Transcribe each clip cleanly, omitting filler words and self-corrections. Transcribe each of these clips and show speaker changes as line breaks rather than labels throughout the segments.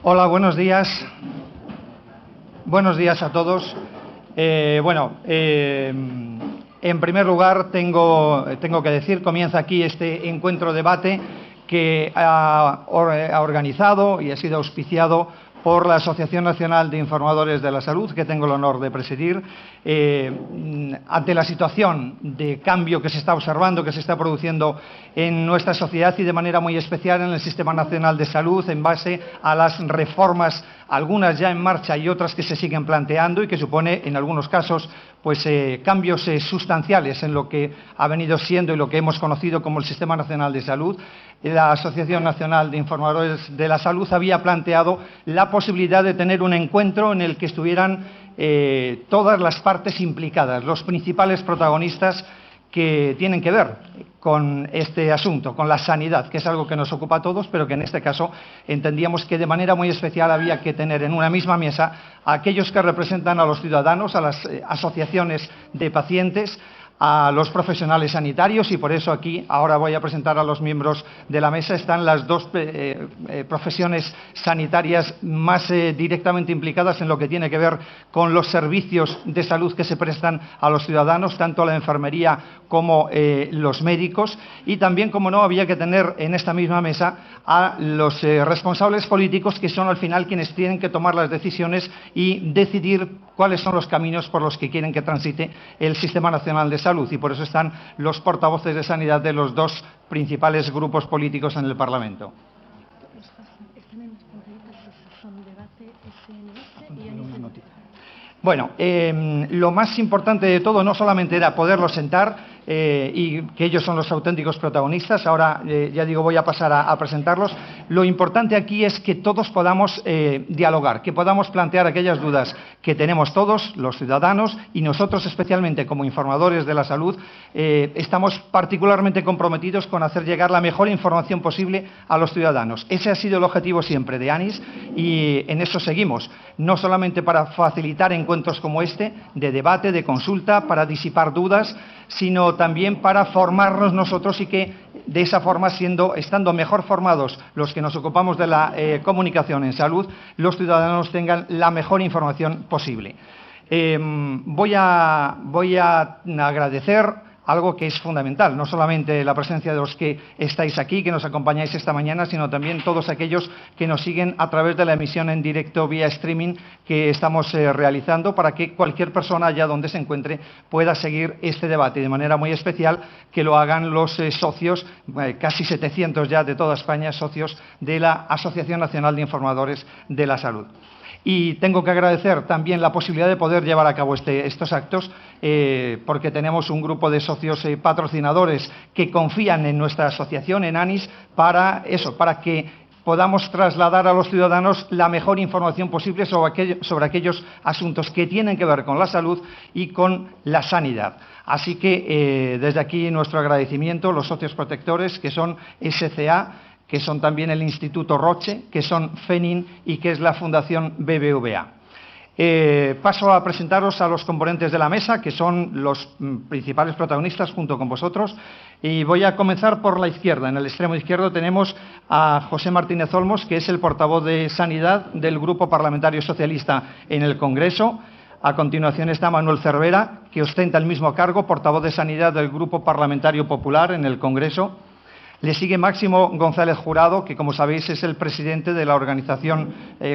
Hola, buenos días. Buenos días a todos. En primer lugar, tengo que decir, comienza aquí este encuentro-debate que ha organizado y ha sido auspiciado por la Asociación Nacional de Informadores de la Salud, que tengo el honor de presidir, ante la situación de cambio que se está observando, que se está produciendo en nuestra sociedad y de manera muy especial en el Sistema Nacional de Salud, en base a las reformas, algunas ya en marcha y otras que se siguen planteando y que supone, en algunos casos, cambios sustanciales en lo que ha venido siendo y lo que hemos conocido como el Sistema Nacional de Salud. La Asociación Nacional de Informadores de la Salud había planteado la posibilidad de tener un encuentro en el que estuvieran todas las partes implicadas, los principales protagonistas que tienen que ver con este asunto, con la sanidad, que es algo que nos ocupa a todos, pero que en este caso entendíamos que de manera muy especial había que tener en una misma mesa a aquellos que representan a los ciudadanos, a las asociaciones de pacientes, a los profesionales sanitarios, y por eso aquí ahora voy a presentar a los miembros de la mesa. Están las dos profesiones sanitarias más directamente implicadas en lo que tiene que ver con los servicios de salud que se prestan a los ciudadanos, tanto la enfermería como los médicos, y también, como no, había que tener en esta misma mesa a los responsables políticos, que son al final quienes tienen que tomar las decisiones y decidir cuáles son los caminos por los que quieren que transite el Sistema Nacional de Salud, y por eso están los portavoces de sanidad de los dos principales grupos políticos en el Parlamento. Bueno, lo más importante de todo no solamente era poderlos sentar y que ellos son los auténticos protagonistas. Ahora, ya digo, voy a pasar a presentarlos. Lo importante aquí es que todos podamos dialogar, que podamos plantear aquellas dudas que tenemos todos, los ciudadanos, y nosotros especialmente como informadores de la salud, estamos particularmente comprometidos con hacer llegar la mejor información posible a los ciudadanos. Ese ha sido el objetivo siempre de ANIS y en eso seguimos, no solamente para facilitar encuentros como este, de debate, de consulta, para disipar dudas, sino también para formarnos nosotros y que de esa forma, estando mejor formados los que nos ocupamos de la comunicación en salud, los ciudadanos tengan la mejor información posible. Voy a agradecer algo que es fundamental, no solamente la presencia de los que estáis aquí, que nos acompañáis esta mañana, sino también todos aquellos que nos siguen a través de la emisión en directo vía streaming que estamos realizando, para que cualquier persona allá donde se encuentre pueda seguir este debate, de manera muy especial que lo hagan los socios, casi 700 ya de toda España, socios de la Asociación Nacional de Informadores de la Salud. Y tengo que agradecer también la posibilidad de poder llevar a cabo estos actos, porque tenemos un grupo de socios patrocinadores que confían en nuestra asociación, en ANIS, para que podamos trasladar a los ciudadanos la mejor información posible sobre aquellos asuntos que tienen que ver con la salud y con la sanidad. Así que desde aquí nuestro agradecimiento, los socios protectores, que son SCA, que son también el Instituto Roche, que son FENIN y que es la Fundación BBVA. Paso a presentaros a los componentes de la mesa, que son los principales protagonistas junto con vosotros, y voy a comenzar por la izquierda. En el extremo izquierdo tenemos a José Martínez Olmos, que es el portavoz de Sanidad del Grupo Parlamentario Socialista en el Congreso. A continuación está Manuel Cervera, que ostenta el mismo cargo, portavoz de Sanidad del Grupo Parlamentario Popular en el Congreso. Le sigue Máximo González Jurado, que, como sabéis, es el presidente de la Organización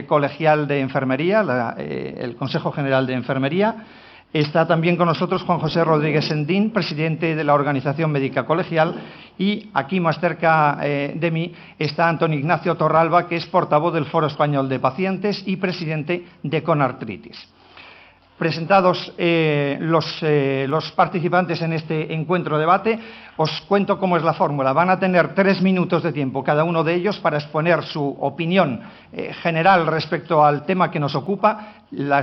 Colegial de Enfermería, el Consejo General de Enfermería. Está también con nosotros Juan José Rodríguez Sendín, presidente de la Organización Médica Colegial. Y aquí, más cerca de mí, está Antonio Ignacio Torralba, que es portavoz del Foro Español de Pacientes y presidente de Conartritis. Presentados los participantes en este encuentro-debate, os cuento cómo es la fórmula. Van a tener 3 minutos de tiempo cada uno de ellos para exponer su opinión general respecto al tema que nos ocupa, la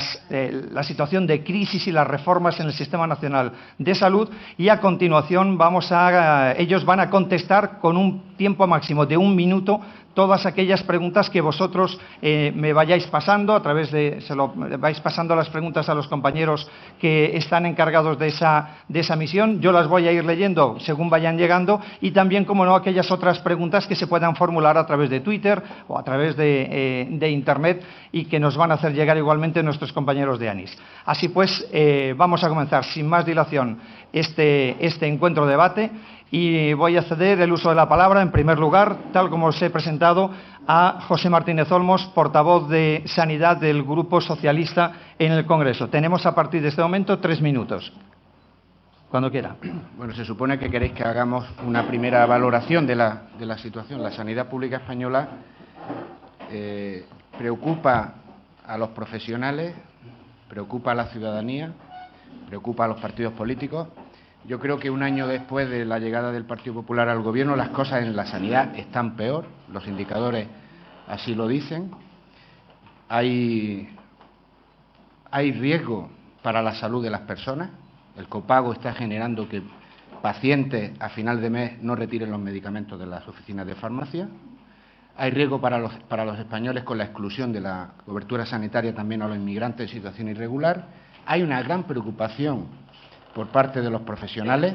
situación de crisis y las reformas en el Sistema Nacional de Salud, y a continuación ellos van a contestar con un tiempo máximo de 1 minuto todas aquellas preguntas que vosotros me vayáis pasando, se lo vais pasando las preguntas a los compañeros que están encargados de esa misión. Yo las voy a ir leyendo según vayan llegando y también, como no, aquellas otras preguntas que se puedan formular a través de Twitter o a través de Internet y que nos van a hacer llegar igualmente nuestros compañeros de ANIS. Así pues, vamos a comenzar sin más dilación este encuentro debate y voy a ceder el uso de la palabra, en primer lugar, tal como os he presentado, a José Martínez Olmos, portavoz de Sanidad del Grupo Socialista en el Congreso. Tenemos a partir de este momento 3 minutos. Cuando quiera.
Bueno, se supone que queréis que hagamos una primera valoración de la situación. La sanidad pública española preocupa a los profesionales, preocupa a la ciudadanía, preocupa a los partidos políticos. Yo creo que un año después de la llegada del Partido Popular al Gobierno, las cosas en la sanidad están peor, los indicadores así lo dicen. Hay riesgo para la salud de las personas. El copago está generando que pacientes a final de mes no retiren los medicamentos de las oficinas de farmacia. Hay riesgo para los españoles con la exclusión de la cobertura sanitaria también a los inmigrantes en situación irregular. Hay una gran preocupación por parte de los profesionales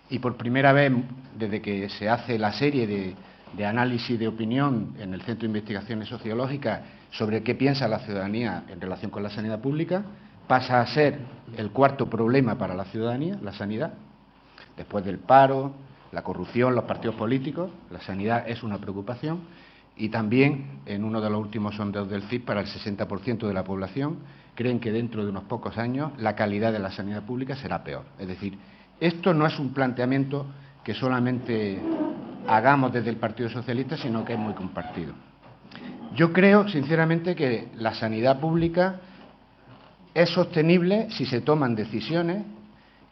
y por primera vez desde que se hace la serie de análisis de opinión en el Centro de Investigaciones Sociológicas sobre qué piensa la ciudadanía en relación con la sanidad pública, pasa a ser el cuarto problema para la ciudadanía, la sanidad. Después del paro, la corrupción, los partidos políticos, la sanidad es una preocupación y también en uno de los últimos sondeos del CIS para el 60% de la población creen que dentro de unos pocos años la calidad de la sanidad pública será peor. Es decir, esto no es un planteamiento que solamente hagamos desde el Partido Socialista, sino que es muy compartido. Yo creo, sinceramente, que la sanidad pública es sostenible si se toman decisiones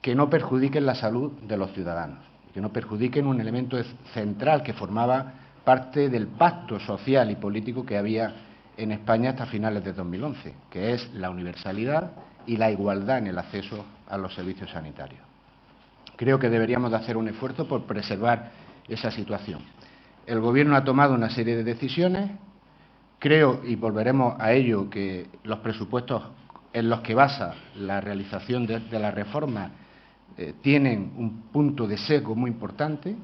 que no perjudiquen la salud de los ciudadanos, que no perjudiquen un elemento central que formaba parte del pacto social y político que había en España hasta finales de 2011, que es la universalidad y la igualdad en el acceso a los servicios sanitarios. Creo que deberíamos de hacer un esfuerzo por preservar esa situación. El Gobierno ha tomado una serie de decisiones. Creo, y volveremos a ello, que los presupuestos en los que basa la realización de la reforma tienen un punto de sesgo muy importante.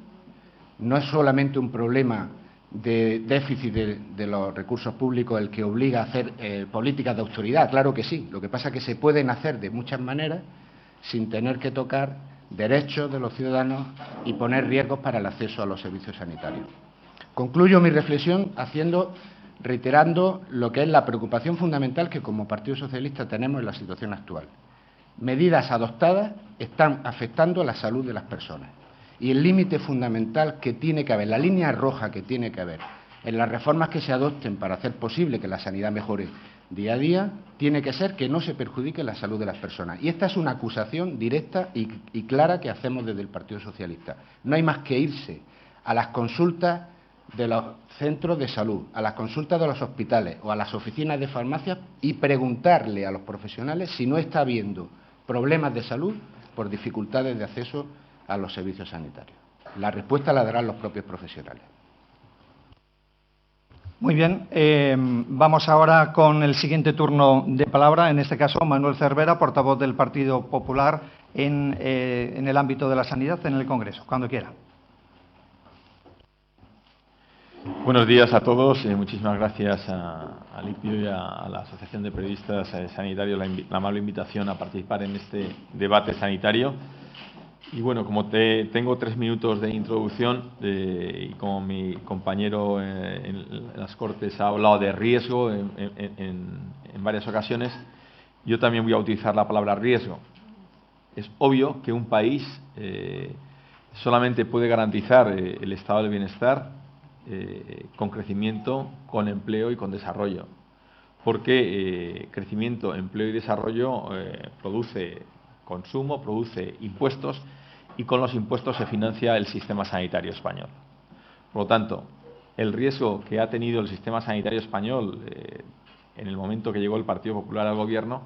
No es solamente un problema de déficit de los recursos públicos el que obliga a hacer políticas de austeridad, claro que sí. Lo que pasa es que se pueden hacer de muchas maneras sin tener que tocar derechos de los ciudadanos y poner riesgos para el acceso a los servicios sanitarios. Concluyo mi reflexión reiterando lo que es la preocupación fundamental que como Partido Socialista tenemos en la situación actual. Medidas adoptadas están afectando a la salud de las personas. Y el límite fundamental que tiene que haber, la línea roja que tiene que haber en las reformas que se adopten para hacer posible que la sanidad mejore día a día, tiene que ser que no se perjudique la salud de las personas. Y esta es una acusación directa y clara que hacemos desde el Partido Socialista. No hay más que irse a las consultas de los centros de salud, a las consultas de los hospitales o a las oficinas de farmacia y preguntarle a los profesionales si no está habiendo problemas de salud por dificultades de acceso a los servicios sanitarios. La respuesta la darán los propios profesionales.
Muy bien, vamos ahora con el siguiente turno de palabra, en este caso Manuel Cervera, portavoz del Partido Popular en el ámbito de la sanidad en el Congreso, cuando quiera.
Buenos días a todos. Muchísimas gracias a Lipio y a la Asociación de Periodistas Sanitarios la amable invitación a participar en este debate sanitario. Y bueno, como tengo 3 minutos de introducción y como mi compañero en las Cortes ha hablado de riesgo en varias ocasiones, yo también voy a utilizar la palabra riesgo. Es obvio que un país solamente puede garantizar el estado del bienestar con crecimiento, con empleo y con desarrollo, porque crecimiento, empleo y desarrollo produce consumo, produce impuestos y con los impuestos se financia el sistema sanitario español. Por lo tanto, el riesgo que ha tenido el sistema sanitario español en el momento que llegó el Partido Popular al Gobierno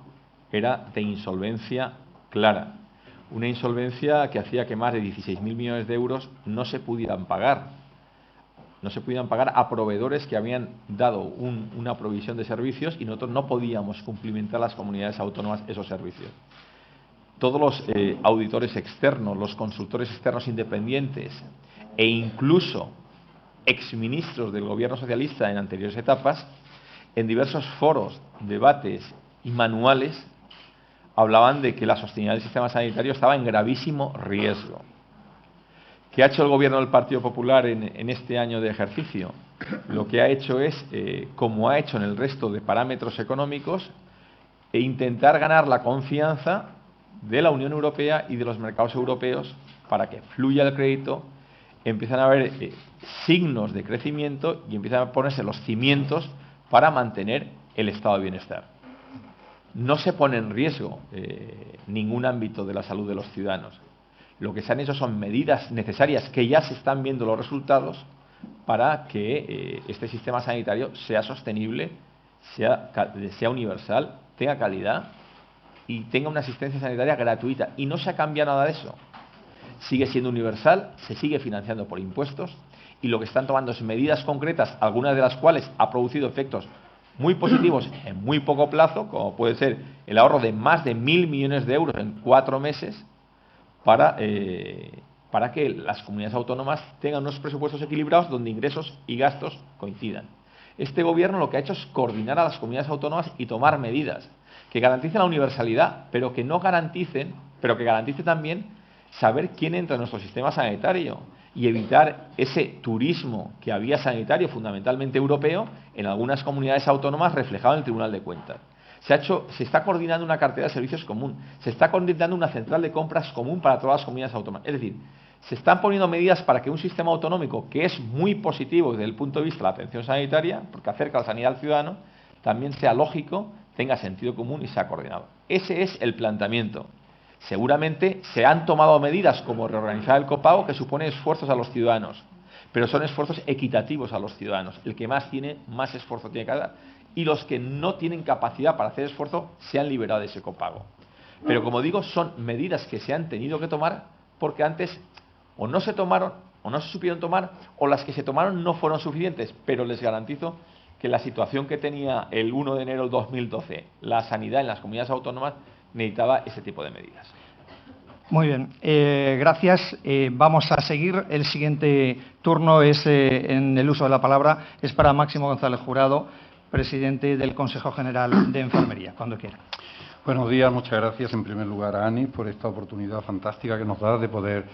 era de insolvencia clara. Una insolvencia que hacía que más de 16.000 millones de euros no se pudieran pagar no se podían pagar a proveedores que habían dado una provisión de servicios y nosotros no podíamos cumplimentar las comunidades autónomas esos servicios. Todos los auditores externos, los consultores externos independientes e incluso exministros del gobierno socialista en anteriores etapas, en diversos foros, debates y manuales, hablaban de que la sostenibilidad del sistema sanitario estaba en gravísimo riesgo. ¿Qué ha hecho el gobierno del Partido Popular en este año de ejercicio? Lo que ha hecho es, como ha hecho en el resto de parámetros económicos, intentar ganar la confianza de la Unión Europea y de los mercados europeos para que fluya el crédito, empiezan a haber signos de crecimiento y empiezan a ponerse los cimientos para mantener el estado de bienestar. No se pone en riesgo ningún ámbito de la salud de los ciudadanos. Lo que se han hecho son medidas necesarias que ya se están viendo los resultados para que este sistema sanitario sea sostenible, sea universal, tenga calidad y tenga una asistencia sanitaria gratuita. Y no se ha cambiado nada de eso. Sigue siendo universal, se sigue financiando por impuestos y lo que están tomando es medidas concretas, algunas de las cuales ha producido efectos muy positivos en muy poco plazo, como puede ser el ahorro de más de 1.000 millones de euros en 4 meses, para que las comunidades autónomas tengan unos presupuestos equilibrados donde ingresos y gastos coincidan. Este gobierno lo que ha hecho es coordinar a las comunidades autónomas y tomar medidas que garanticen la universalidad, pero que garanticen también saber quién entra en nuestro sistema sanitario y evitar ese turismo que había sanitario, fundamentalmente europeo, en algunas comunidades autónomas reflejado en el Tribunal de Cuentas. Se está coordinando una cartera de servicios común, se está coordinando una central de compras común para todas las comunidades autónomas. Es decir, se están poniendo medidas para que un sistema autonómico, que es muy positivo desde el punto de vista de la atención sanitaria, porque acerca la sanidad al ciudadano, también sea lógico, tenga sentido común y sea coordinado. Ese es el planteamiento. Seguramente se han tomado medidas como reorganizar el copago, que supone esfuerzos a los ciudadanos, pero son esfuerzos equitativos a los ciudadanos. El que más tiene, más esfuerzo tiene que dar. Y los que no tienen capacidad para hacer esfuerzo se han liberado de ese copago. Pero como digo, son medidas que se han tenido que tomar porque antes o no se tomaron o no se supieron tomar, o las que se tomaron no fueron suficientes, pero les garantizo que la situación que tenía el 1 de enero del 2012 la sanidad en las comunidades autónomas necesitaba ese tipo de medidas.
Muy bien, gracias. Vamos a seguir. El siguiente turno es en el uso de la palabra. Es para Máximo González Jurado, presidente del Consejo General de Enfermería. Cuando quiera.
Buenos días, muchas gracias en primer lugar a Ani por esta oportunidad fantástica que nos da de poder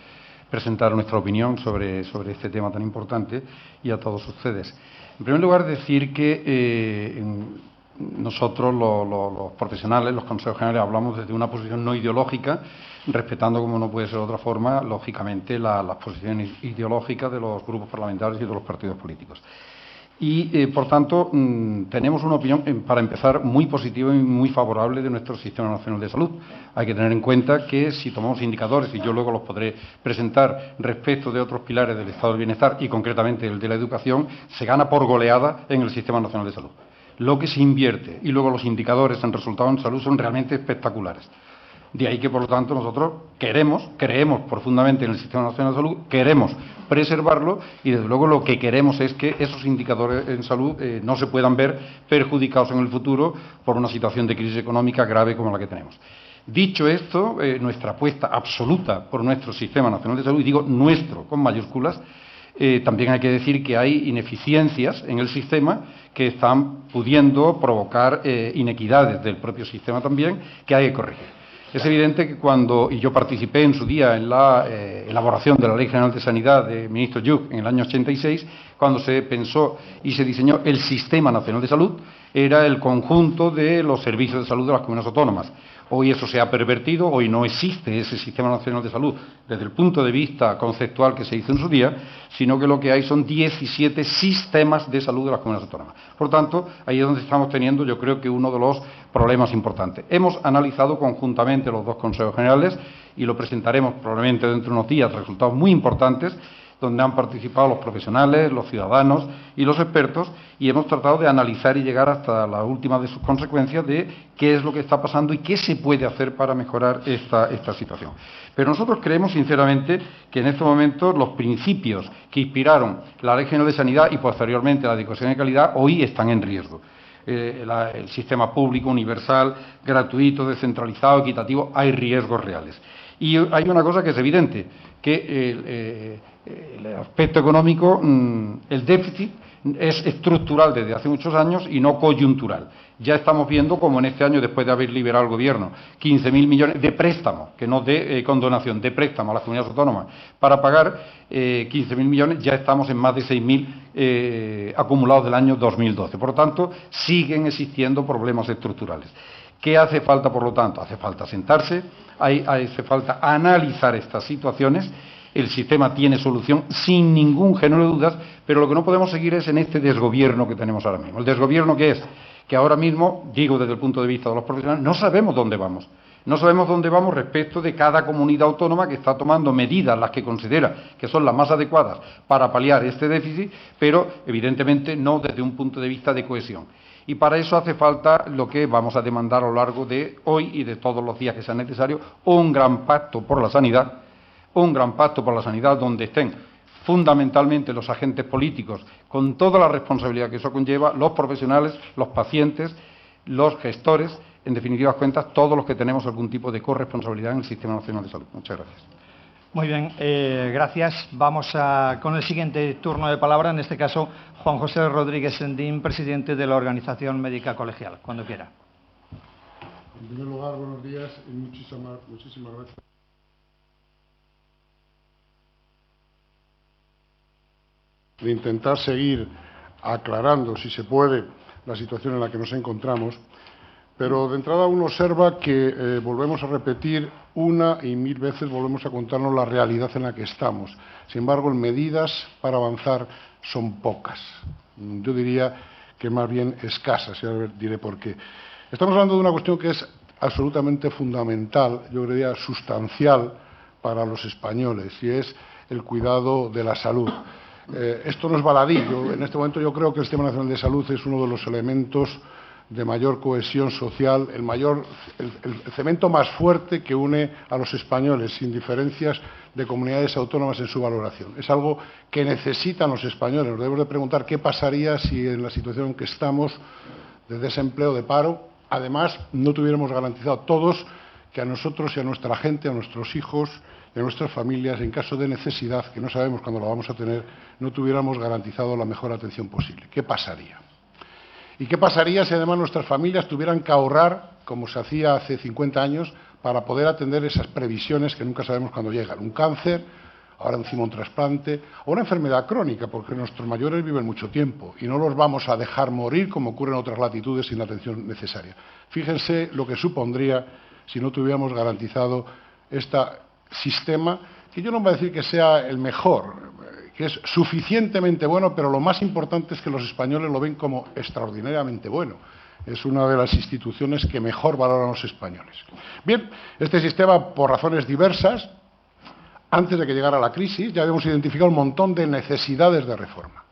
presentar nuestra opinión sobre este tema tan importante y a todos ustedes. En primer lugar, decir que nosotros, los profesionales, los consejos generales, hablamos desde una posición no ideológica, respetando, como no puede ser de otra forma, lógicamente, las posiciones ideológicas de los grupos parlamentarios y de los partidos políticos. Y, por tanto, tenemos una opinión, para empezar, muy positiva y muy favorable de nuestro Sistema Nacional de Salud. Hay que tener en cuenta que si tomamos indicadores, y yo luego los podré presentar respecto de otros pilares del estado del bienestar y concretamente el de la educación, se gana por goleada en el Sistema Nacional de Salud. Lo que se invierte y luego los indicadores en resultados en salud son realmente espectaculares. De ahí que, por lo tanto, nosotros creemos profundamente en el Sistema Nacional de Salud, queremos preservarlo y, desde luego, lo que queremos es que esos indicadores en salud no se puedan ver perjudicados en el futuro por una situación de crisis económica grave como la que tenemos. Dicho esto, nuestra apuesta absoluta por nuestro Sistema Nacional de Salud, y digo nuestro con mayúsculas, también hay que decir que hay ineficiencias en el sistema que están pudiendo provocar inequidades del propio sistema también, que hay que corregir. Es evidente que y yo participé en su día en la elaboración de la Ley General de Sanidad de ministro Lluch en el año 86, cuando se pensó y se diseñó el Sistema Nacional de Salud, era el conjunto de los servicios de salud de las comunidades autónomas. Hoy eso se ha pervertido, hoy no existe ese Sistema Nacional de Salud desde el punto de vista conceptual que se hizo en su día, sino que lo que hay son 17 sistemas de salud de las comunidades autónomas. Por tanto, ahí es donde estamos teniendo, yo creo que uno de los problemas importantes. Hemos analizado conjuntamente los dos consejos generales y lo presentaremos probablemente dentro de unos días, resultados muy importantes donde han participado los profesionales, los ciudadanos y los expertos, y hemos tratado de analizar y llegar hasta la última de sus consecuencias de qué es lo que está pasando y qué se puede hacer para mejorar esta situación. Pero nosotros creemos, sinceramente, que en estos momentos los principios que inspiraron la Ley General de Sanidad y posteriormente la Declaración de Calidad hoy están en riesgo. El sistema público, universal, gratuito, descentralizado, equitativo, hay riesgos reales. Y hay una cosa que es evidente, que el aspecto económico, el déficit, es estructural desde hace muchos años y no coyuntural. Ya estamos viendo como en este año, después de haber liberado el Gobierno 15.000 millones de préstamos, que no de condonación, de préstamos a las comunidades autónomas, para pagar 15.000 millones, ya estamos en más de 6.000 acumulados del año 2012. Por lo tanto, siguen existiendo problemas estructurales. ¿Qué hace falta, por lo tanto? Hace falta sentarse, hace falta analizar estas situaciones. El sistema tiene solución sin ningún género de dudas, pero lo que no podemos seguir es en este desgobierno que tenemos ahora mismo. ¿El desgobierno qué es? Que ahora mismo, digo desde el punto de vista de los profesionales, no sabemos dónde vamos. No sabemos dónde vamos respecto de cada comunidad autónoma que está tomando medidas, las que considera que son las más adecuadas para paliar este déficit, pero evidentemente no desde un punto de vista de cohesión. Y para eso hace falta lo que vamos a demandar a lo largo de hoy y de todos los días que sea necesario, un gran pacto por la sanidad, donde estén fundamentalmente los agentes políticos, con toda la responsabilidad que eso conlleva, los profesionales, los pacientes, los gestores, en definitivas cuentas, todos los que tenemos algún tipo de corresponsabilidad en el Sistema Nacional de Salud. Muchas gracias.
Muy bien, gracias. Vamos con el siguiente turno de palabra, en este caso Juan José Rodríguez Sendín, presidente de la Organización Médica Colegial. Cuando quiera.
En primer lugar, buenos días y muchísimas gracias. De intentar seguir aclarando, si se puede, la situación en la que nos encontramos, pero de entrada uno observa que volvemos a repetir una y mil veces, volvemos a contarnos la realidad en la que estamos. Sin embargo, en medidas para avanzar son pocas. Yo diría que más bien escasas, y ahora diré por qué. Estamos hablando de una cuestión que es absolutamente fundamental, yo diría sustancial para los españoles, y es el cuidado de la salud. Esto no es baladí. En este momento yo creo que el Sistema Nacional de Salud es uno de los elementos de mayor cohesión social, el cemento más fuerte que une a los españoles, sin diferencias de comunidades autónomas en su valoración. Es algo que necesitan los españoles. Nos debemos de preguntar qué pasaría si en la situación en que estamos, de desempleo, de paro, además no tuviéramos garantizado todos que a nosotros y a nuestra gente, a nuestros hijos y a nuestras familias, en caso de necesidad, que no sabemos cuándo la vamos a tener, no tuviéramos garantizado la mejor atención posible. ¿Qué pasaría? ¿Y qué pasaría si además nuestras familias tuvieran que ahorrar, como se hacía hace 50 años, para poder atender esas previsiones que nunca sabemos cuándo llegan? Un cáncer, ahora encima un trasplante, o una enfermedad crónica, porque nuestros mayores viven mucho tiempo y no los vamos a dejar morir como ocurre en otras latitudes sin la atención necesaria. Fíjense lo que supondría si no tuviéramos garantizado este sistema, que yo no voy a decir que sea el mejor, que es suficientemente bueno, pero lo más importante es que los españoles lo ven como extraordinariamente bueno. Es una de las instituciones que mejor valoran los españoles. Bien, este sistema, por razones diversas, antes de que llegara la crisis, ya habíamos identificado un montón de necesidades de reforma.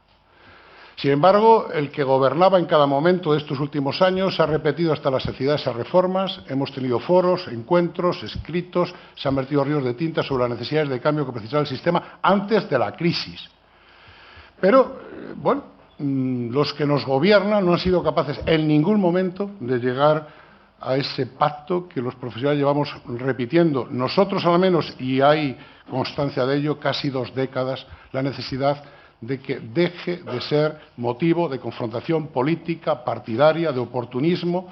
Sin embargo, el que gobernaba en cada momento de estos últimos años ha repetido hasta la saciedad esas reformas. Hemos tenido foros, encuentros, escritos, se han vertido ríos de tinta sobre las necesidades de cambio que precisaba el sistema antes de la crisis. Pero, bueno, los que nos gobiernan no han sido capaces en ningún momento de llegar a ese pacto que los profesionales llevamos repitiendo, nosotros al menos, y hay constancia de ello, casi 2 décadas, la necesidad de que deje de ser motivo de confrontación política, partidaria, de oportunismo,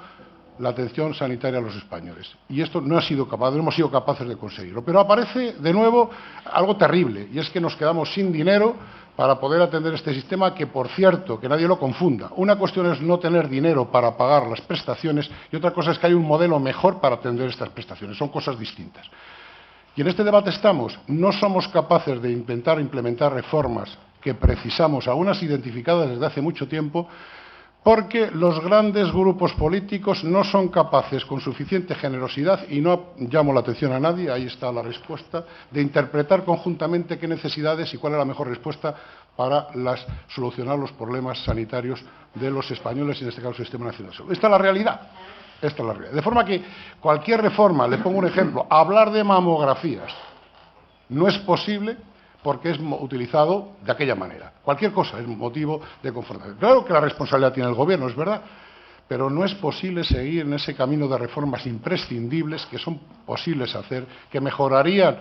la atención sanitaria a los españoles. Y esto no hemos sido capaces de conseguirlo. Pero aparece de nuevo algo terrible, y es que nos quedamos sin dinero para poder atender este sistema que, por cierto, que nadie lo confunda. Una cuestión es no tener dinero para pagar las prestaciones y otra cosa es que hay un modelo mejor para atender estas prestaciones. Son cosas distintas. Y en este debate estamos. No somos capaces de intentar implementar reformas que precisamos, algunas identificadas desde hace mucho tiempo, porque los grandes grupos políticos no son capaces, con suficiente generosidad, y no llamo la atención a nadie, ahí está la respuesta, de interpretar conjuntamente qué necesidades y cuál es la mejor respuesta para solucionar los problemas sanitarios de los españoles, y en este caso el Sistema Nacional de Salud. Esta es la realidad. Esta es la realidad. De forma que cualquier reforma, le pongo un ejemplo, hablar de mamografías no es posible porque es utilizado de aquella manera. Cualquier cosa es motivo de confrontación. Claro que la responsabilidad tiene el Gobierno, es verdad, pero no es posible seguir en ese camino de reformas imprescindibles que son posibles hacer, que mejorarían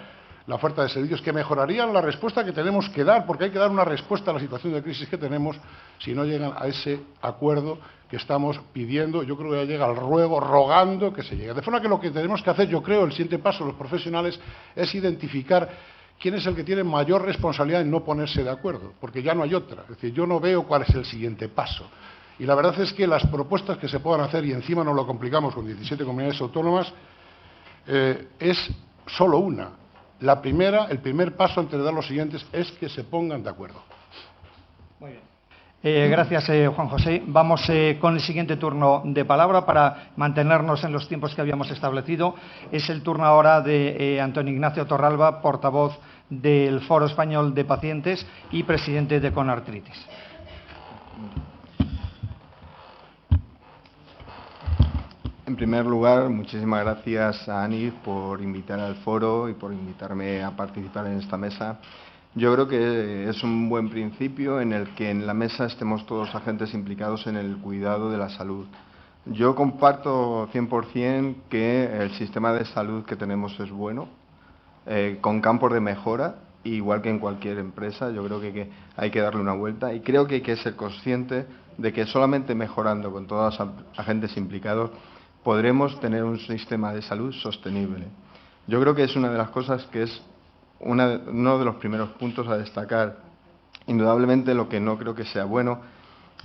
la oferta de servicios, que mejorarían la respuesta que tenemos que dar, porque hay que dar una respuesta a la situación de crisis que tenemos si no llegan a ese acuerdo que estamos pidiendo. Yo creo que ya llega al ruego, rogando que se llegue. De forma que lo que tenemos que hacer, yo creo, el siguiente paso, los profesionales, es identificar quién es el que tiene mayor responsabilidad en no ponerse de acuerdo, porque ya no hay otra. Es decir, yo no veo cuál es el siguiente paso. Y la verdad es que las propuestas que se puedan hacer, y encima nos lo complicamos con 17 comunidades autónomas, es solo una. La primera, el primer paso antes de dar los siguientes es que se pongan de acuerdo.
Muy bien. Gracias, Juan José. Vamos con el siguiente turno de palabra para mantenernos en los tiempos que habíamos establecido. Es el turno ahora de Antonio Ignacio Torralba, portavoz del Foro Español de Pacientes y presidente de Conartritis.
En primer lugar, muchísimas gracias a Ani por invitar al foro y por invitarme a participar en esta mesa. Yo creo que es un buen principio en el que en la mesa estemos todos los agentes implicados en el cuidado de la salud. Yo comparto 100% que el sistema de salud que tenemos es bueno, con campos de mejora, igual que en cualquier empresa. Yo creo que hay que darle una vuelta y creo que hay que ser consciente de que solamente mejorando con todos los agentes implicados podremos tener un sistema de salud sostenible. Yo creo que es una de las cosas que es uno de los primeros puntos a destacar. Indudablemente, lo que no creo que sea bueno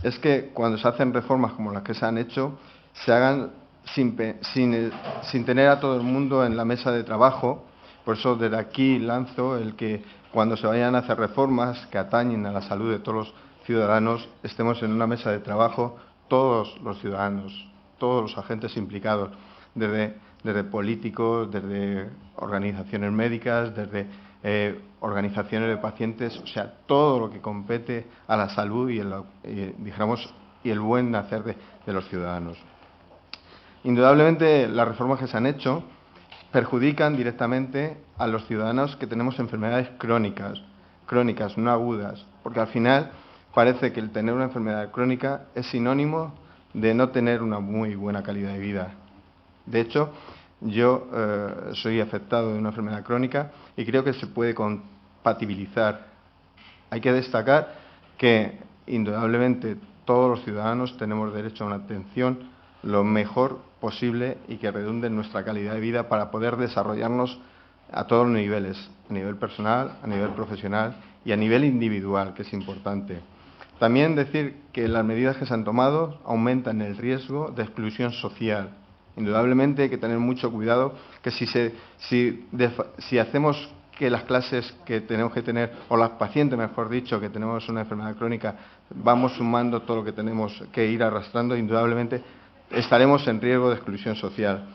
es que cuando se hacen reformas como las que se han hecho, se hagan sin tener a todo el mundo en la mesa de trabajo. Por eso desde aquí lanzo el que cuando se vayan a hacer reformas que atañen a la salud de todos los ciudadanos, estemos en una mesa de trabajo todos los ciudadanos, todos los agentes implicados, desde políticos, desde organizaciones médicas, desde organizaciones de pacientes, o sea, todo lo que compete a la salud y el buen hacer de los ciudadanos. Indudablemente, las reformas que se han hecho perjudican directamente a los ciudadanos que tenemos enfermedades crónicas, no agudas, porque al final parece que el tener una enfermedad crónica es sinónimo de no tener una muy buena calidad de vida. De hecho, yo soy afectado de una enfermedad crónica y creo que se puede compatibilizar. Hay que destacar que, indudablemente, todos los ciudadanos tenemos derecho a una atención lo mejor posible y que redunde en nuestra calidad de vida para poder desarrollarnos a todos los niveles, a nivel personal, a nivel profesional y a nivel individual, que es importante. También decir que las medidas que se han tomado aumentan el riesgo de exclusión social. Indudablemente hay que tener mucho cuidado que si hacemos que las clases que tenemos que tener, o las pacientes, mejor dicho, que tenemos una enfermedad crónica, vamos sumando todo lo que tenemos que ir arrastrando, indudablemente estaremos en riesgo de exclusión social.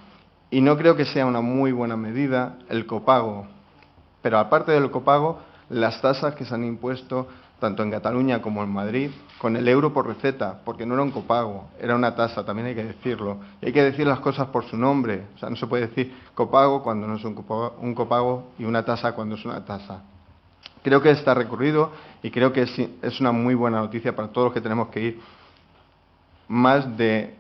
Y no creo que sea una muy buena medida el copago, pero aparte del copago, las tasas que se han impuesto tanto en Cataluña como en Madrid, con el euro por receta, porque no era un copago, era una tasa, también hay que decirlo. Y hay que decir las cosas por su nombre, o sea, no se puede decir copago cuando no es un copago y una tasa cuando es una tasa. Creo que está recurrido y creo que es una muy buena noticia para todos los que tenemos que ir más de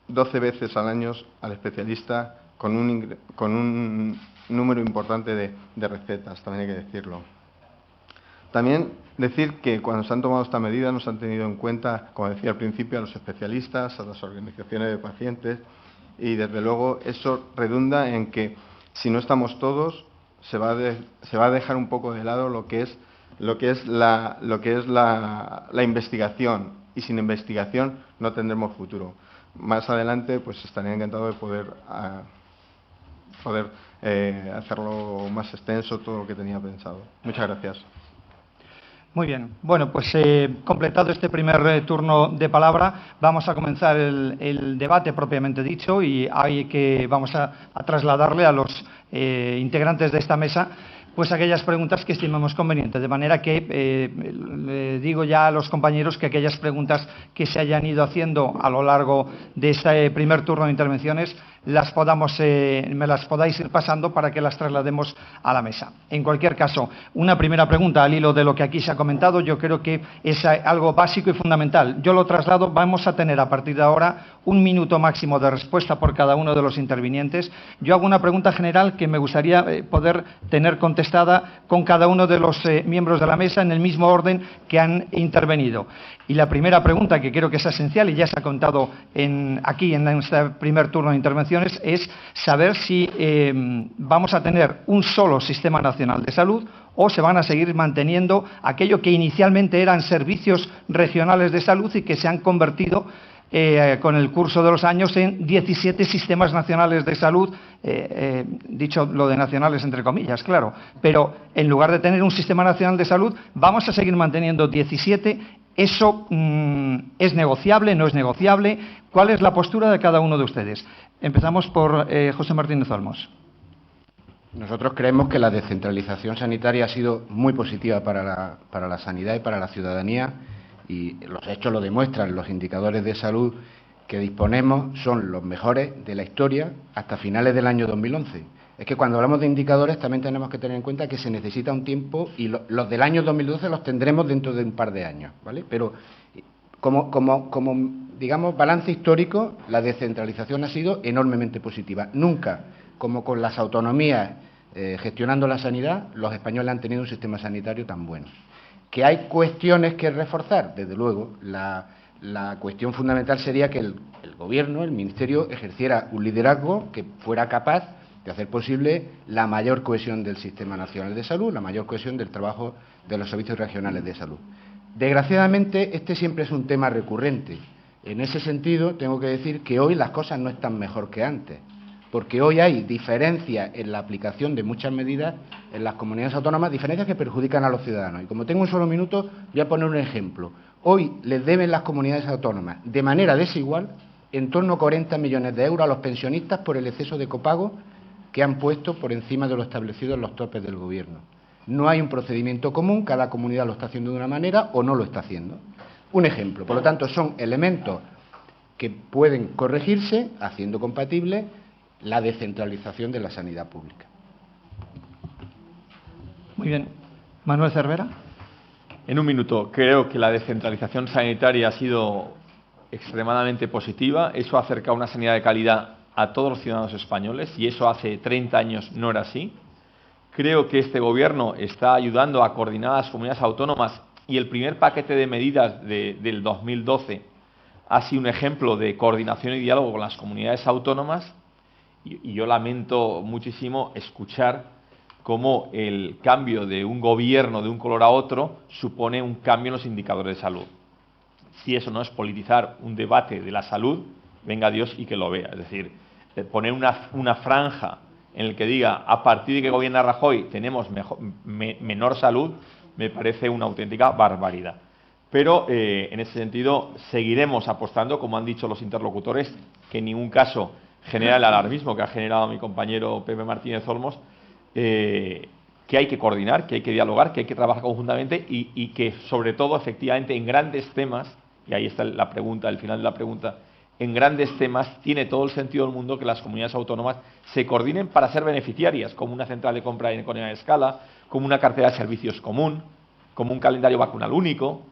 12 veces al año al especialista con un número importante de recetas, también hay que decirlo. También decir que cuando se han tomado esta medida no se han tenido en cuenta, como decía al principio, a los especialistas, a las organizaciones de pacientes y desde luego eso redunda en que si no estamos todos se va a dejar un poco de lado lo que es la investigación y sin investigación no tendremos futuro. Más adelante pues estaría encantado de poder hacerlo más extenso todo lo que tenía pensado. Muchas gracias.
Muy bien. Bueno, pues completado este primer turno de palabra, vamos a comenzar el debate propiamente dicho y vamos a trasladarle a los integrantes de esta mesa pues aquellas preguntas que estimemos convenientes, de manera que le digo ya a los compañeros que aquellas preguntas que se hayan ido haciendo a lo largo de este primer turno de intervenciones me las podáis ir pasando para que las traslademos a la mesa. En cualquier caso, una primera pregunta al hilo de lo que aquí se ha comentado, yo creo que es algo básico y fundamental. Yo lo traslado, vamos a tener a partir de ahora 1 minuto máximo de respuesta por cada uno de los intervinientes. Yo hago una pregunta general que me gustaría poder tener contestada con cada uno de los miembros de la mesa en el mismo orden que han intervenido. Y la primera pregunta, que creo que es esencial y ya se ha contado aquí en este primer turno de intervenciones, es saber si vamos a tener un solo sistema nacional de salud o se van a seguir manteniendo aquello que inicialmente eran servicios regionales de salud y que se han convertido con el curso de los años en 17 sistemas nacionales de salud, dicho lo de nacionales entre comillas, claro, pero en lugar de tener un sistema nacional de salud vamos a seguir manteniendo 17. ¿Eso es negociable, no es negociable? ¿Cuál es la postura de cada uno de ustedes? Empezamos por José Martínez Olmos.
Nosotros creemos que la descentralización sanitaria ha sido muy positiva para la sanidad y para la ciudadanía, y los hechos lo demuestran. Los indicadores de salud que disponemos son los mejores de la historia hasta finales del año 2011. Es que cuando hablamos de indicadores también tenemos que tener en cuenta que se necesita un tiempo y los del año 2012 los tendremos dentro de un par de años, ¿vale? Pero como digamos, balance histórico, la descentralización ha sido enormemente positiva. Nunca, como con las autonomías gestionando la sanidad, los españoles han tenido un sistema sanitario tan bueno. ¿Que hay cuestiones que reforzar? Desde luego, la cuestión fundamental sería que el Gobierno, el Ministerio, ejerciera un liderazgo que fuera capaz de hacer posible la mayor cohesión del Sistema Nacional de Salud, la mayor cohesión del trabajo de los servicios regionales de salud. Desgraciadamente, este siempre es un tema recurrente. En ese sentido, tengo que decir que hoy las cosas no están mejor que antes, porque hoy hay diferencias en la aplicación de muchas medidas en las comunidades autónomas, diferencias que perjudican a los ciudadanos. Y como tengo un solo minuto, voy a poner un ejemplo. Hoy les deben las comunidades autónomas, de manera desigual, en torno a 40 millones de euros a los pensionistas por el exceso de copago que han puesto por encima de lo establecido en los topes del Gobierno. No hay un procedimiento común, cada comunidad lo está haciendo de una manera o no lo está haciendo. Un ejemplo. Por lo tanto, son elementos que pueden corregirse haciendo compatible la descentralización de la sanidad pública.
Muy bien. Manuel Cervera.
En 1 minuto, creo que la descentralización sanitaria ha sido extremadamente positiva. Eso ha acercado una sanidad de calidad a todos los ciudadanos españoles, y eso hace 30 años no era así. Creo que este Gobierno está ayudando a coordinar a las comunidades autónomas, y el primer paquete de medidas del 2012 ha sido un ejemplo de coordinación y diálogo con las comunidades autónomas, y yo lamento muchísimo escuchar cómo el cambio de un gobierno de un color a otro supone un cambio en los indicadores de salud. Si eso no es politizar un debate de la salud, venga Dios y que lo vea. Es decir, poner una franja en el que diga a partir de que gobierna Rajoy tenemos menor salud, me parece una auténtica barbaridad. Pero en ese sentido seguiremos apostando, como han dicho los interlocutores, que en ningún caso genera el alarmismo que ha generado mi compañero Pepe Martínez Olmos, que hay que coordinar, que hay que dialogar, que hay que trabajar conjuntamente y que sobre todo efectivamente en grandes temas, y ahí está la pregunta, el final de la pregunta, en grandes temas tiene todo el sentido del mundo que las comunidades autónomas se coordinen para ser beneficiarias, como una central de compra en economía de escala, como una cartera de servicios común, como un calendario vacunal único,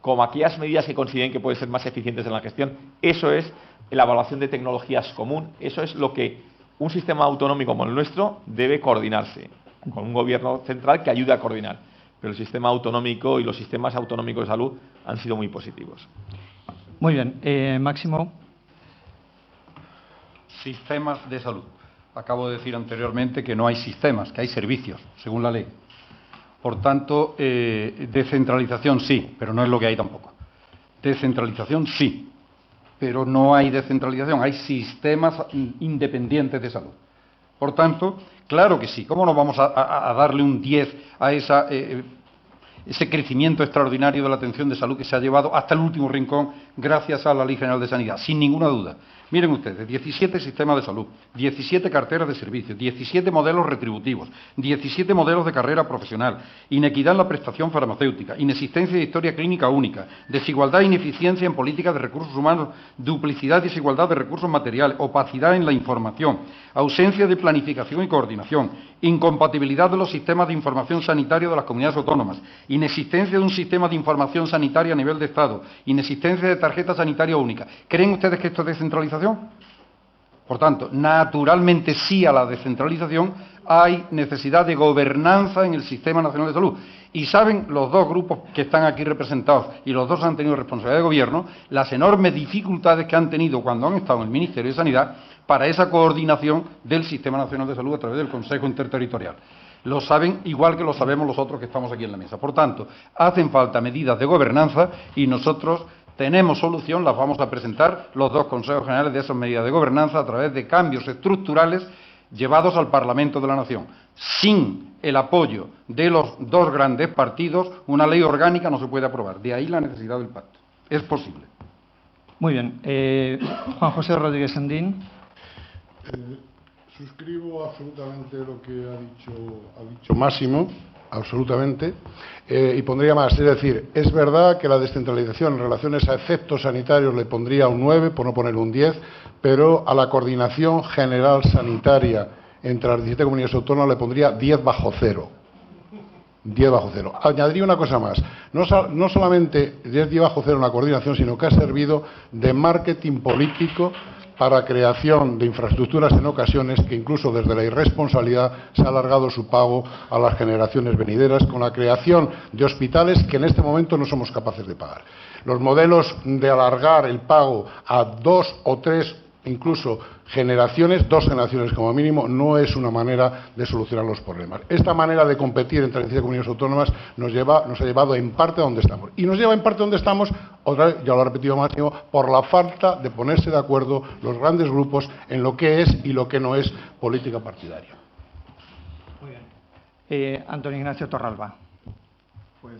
como aquellas medidas que consideren que pueden ser más eficientes en la gestión. Eso es la evaluación de tecnologías común, eso es lo que un sistema autonómico como el nuestro debe coordinarse, con un gobierno central que ayude a coordinar. Pero el sistema autonómico y los sistemas autonómicos de salud han sido muy positivos.
Muy bien. Máximo.
Sistemas de salud. Acabo de decir anteriormente que no hay sistemas, que hay servicios, según la ley. Por tanto, descentralización sí, pero no es lo que hay tampoco. Descentralización sí, pero no hay descentralización, hay sistemas independientes de salud. Por tanto, claro que sí. ¿Cómo no vamos a darle un 10 a esa ese crecimiento extraordinario de la atención de salud que se ha llevado hasta el último rincón gracias a la Ley General de Sanidad, sin ninguna duda. Miren ustedes, 17 sistemas de salud, 17 carteras de servicios, 17 modelos retributivos, 17 modelos de carrera profesional, inequidad en la prestación farmacéutica, inexistencia de historia clínica única, desigualdad e ineficiencia en políticas de recursos humanos, duplicidad y desigualdad de recursos materiales, opacidad en la información, ausencia de planificación y coordinación, incompatibilidad de los sistemas de información sanitaria de las comunidades autónomas, inexistencia de un sistema de información sanitaria a nivel de Estado, inexistencia de tarjeta sanitaria única. ¿Creen ustedes que esto es descentralización? Por tanto, naturalmente sí a la descentralización, hay necesidad de gobernanza en el Sistema Nacional de Salud. Y saben los dos grupos que están aquí representados, y los dos han tenido responsabilidad de gobierno, las enormes dificultades que han tenido cuando han estado en el Ministerio de Sanidad para esa coordinación del Sistema Nacional de Salud a través del Consejo Interterritorial. Lo saben igual que lo sabemos los otros que estamos aquí en la mesa. Por tanto, hacen falta medidas de gobernanza y nosotros tenemos solución, las vamos a presentar los dos consejos generales de esas medidas de gobernanza a través de cambios estructurales llevados al Parlamento de la Nación. Sin el apoyo de los dos grandes partidos, una ley orgánica no se puede aprobar. De ahí la necesidad del pacto. Es posible.
Muy bien. Juan José Rodríguez Sandín.
Suscribo absolutamente lo que ha dicho Máximo, absolutamente, y pondría más. Es decir, es verdad que la descentralización en relaciones a efectos sanitarios le pondría un 9, por no ponerle un 10, pero a la coordinación general sanitaria entre las 17 comunidades autónomas le pondría 10 bajo cero. 10 bajo cero. Añadiría una cosa más. No solamente es 10 bajo cero en la coordinación, sino que ha servido de marketing político para creación de infraestructuras en ocasiones que incluso desde la irresponsabilidad se ha alargado su pago a las generaciones venideras con la creación de hospitales que en este momento no somos capaces de pagar. Los modelos de alargar el pago a 2 o 3 incluso generaciones, 2 generaciones como mínimo, no es una manera de solucionar los problemas. Esta manera de competir entre las 17 comunidades autónomas nos ha llevado en parte a donde estamos. Y nos lleva en parte a donde estamos, otra vez, ya lo ha repetido Máximo, por la falta de ponerse de acuerdo los grandes grupos en lo que es y lo que no es política partidaria.
Muy bien. Antonio Ignacio Torralba.
Pues,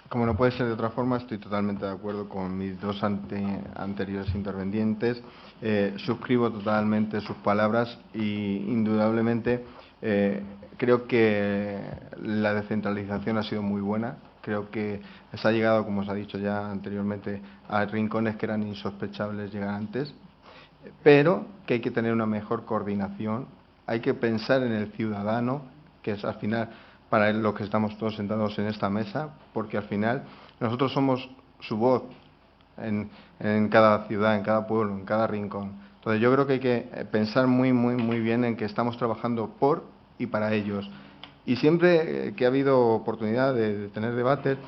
como no puede ser de otra forma, estoy totalmente de acuerdo con mis dos anteriores intervenientes. Suscribo totalmente sus palabras y, indudablemente, creo que la descentralización ha sido muy buena. Creo que se ha llegado, como os ha dicho ya anteriormente, a rincones que eran insospechables llegar antes, pero que hay que tener una mejor coordinación. Hay que pensar en el ciudadano, que es al final para lo que estamos todos sentados en esta mesa, porque al final nosotros somos su voz en cada ciudad, en cada pueblo, en cada rincón. Entonces yo creo que hay que pensar muy bien en que estamos trabajando por y para ellos. Y siempre que ha habido oportunidad de tener debates,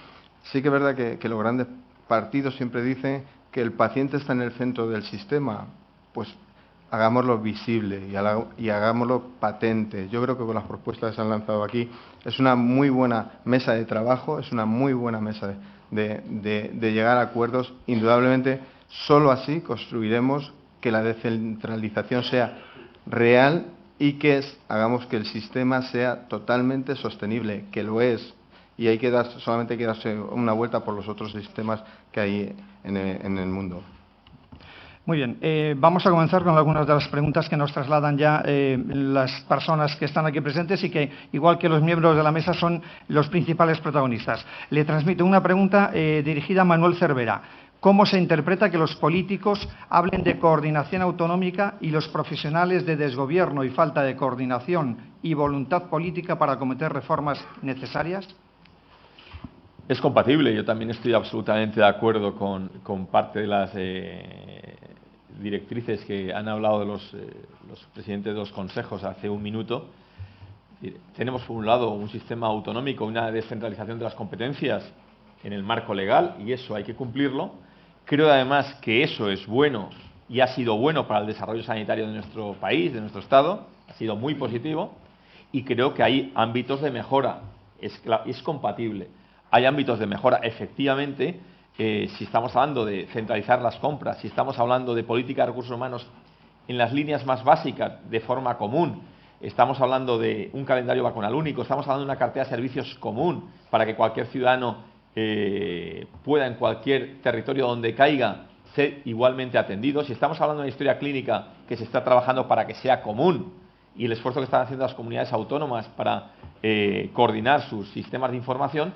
sí que es verdad que los grandes partidos siempre dicen que el paciente está en el centro del sistema. Pues hagámoslo visible y hagámoslo patente. Yo creo que con las propuestas que se han lanzado aquí es una muy buena mesa de trabajo, es una muy buena mesa de llegar a acuerdos. Indudablemente, solo así construiremos que la descentralización sea real y que hagamos que el sistema sea totalmente sostenible, que lo es. Y solamente hay que darse una vuelta por los otros sistemas que hay en el mundo.
Muy bien, vamos a comenzar con algunas de las preguntas que nos trasladan ya las personas que están aquí presentes y que, igual que los miembros de la mesa, son los principales protagonistas. Le transmito una pregunta dirigida a Manuel Cervera. ¿Cómo se interpreta que los políticos hablen de coordinación autonómica y los profesionales de desgobierno y falta de coordinación y voluntad política para acometer reformas necesarias?
Es compatible. Yo también estoy absolutamente de acuerdo con parte de las directrices que han hablado de los presidentes de los consejos hace un minuto. Tenemos, por un lado, un sistema autonómico, una descentralización de las competencias en el marco legal, y eso hay que cumplirlo. Creo, además, que eso es bueno y ha sido bueno para el desarrollo sanitario de nuestro país, de nuestro Estado. Ha sido muy positivo, y creo que hay ámbitos de mejora. Es compatible. Hay ámbitos de mejora, efectivamente. Si estamos hablando de centralizar las compras, si estamos hablando de política de recursos humanos en las líneas más básicas, de forma común, estamos hablando de un calendario vacunal único, estamos hablando de una cartera de servicios común para que cualquier ciudadano pueda en cualquier territorio donde caiga ser igualmente atendido. Si estamos hablando de una historia clínica que se está trabajando para que sea común y el esfuerzo que están haciendo las comunidades autónomas para coordinar sus sistemas de información,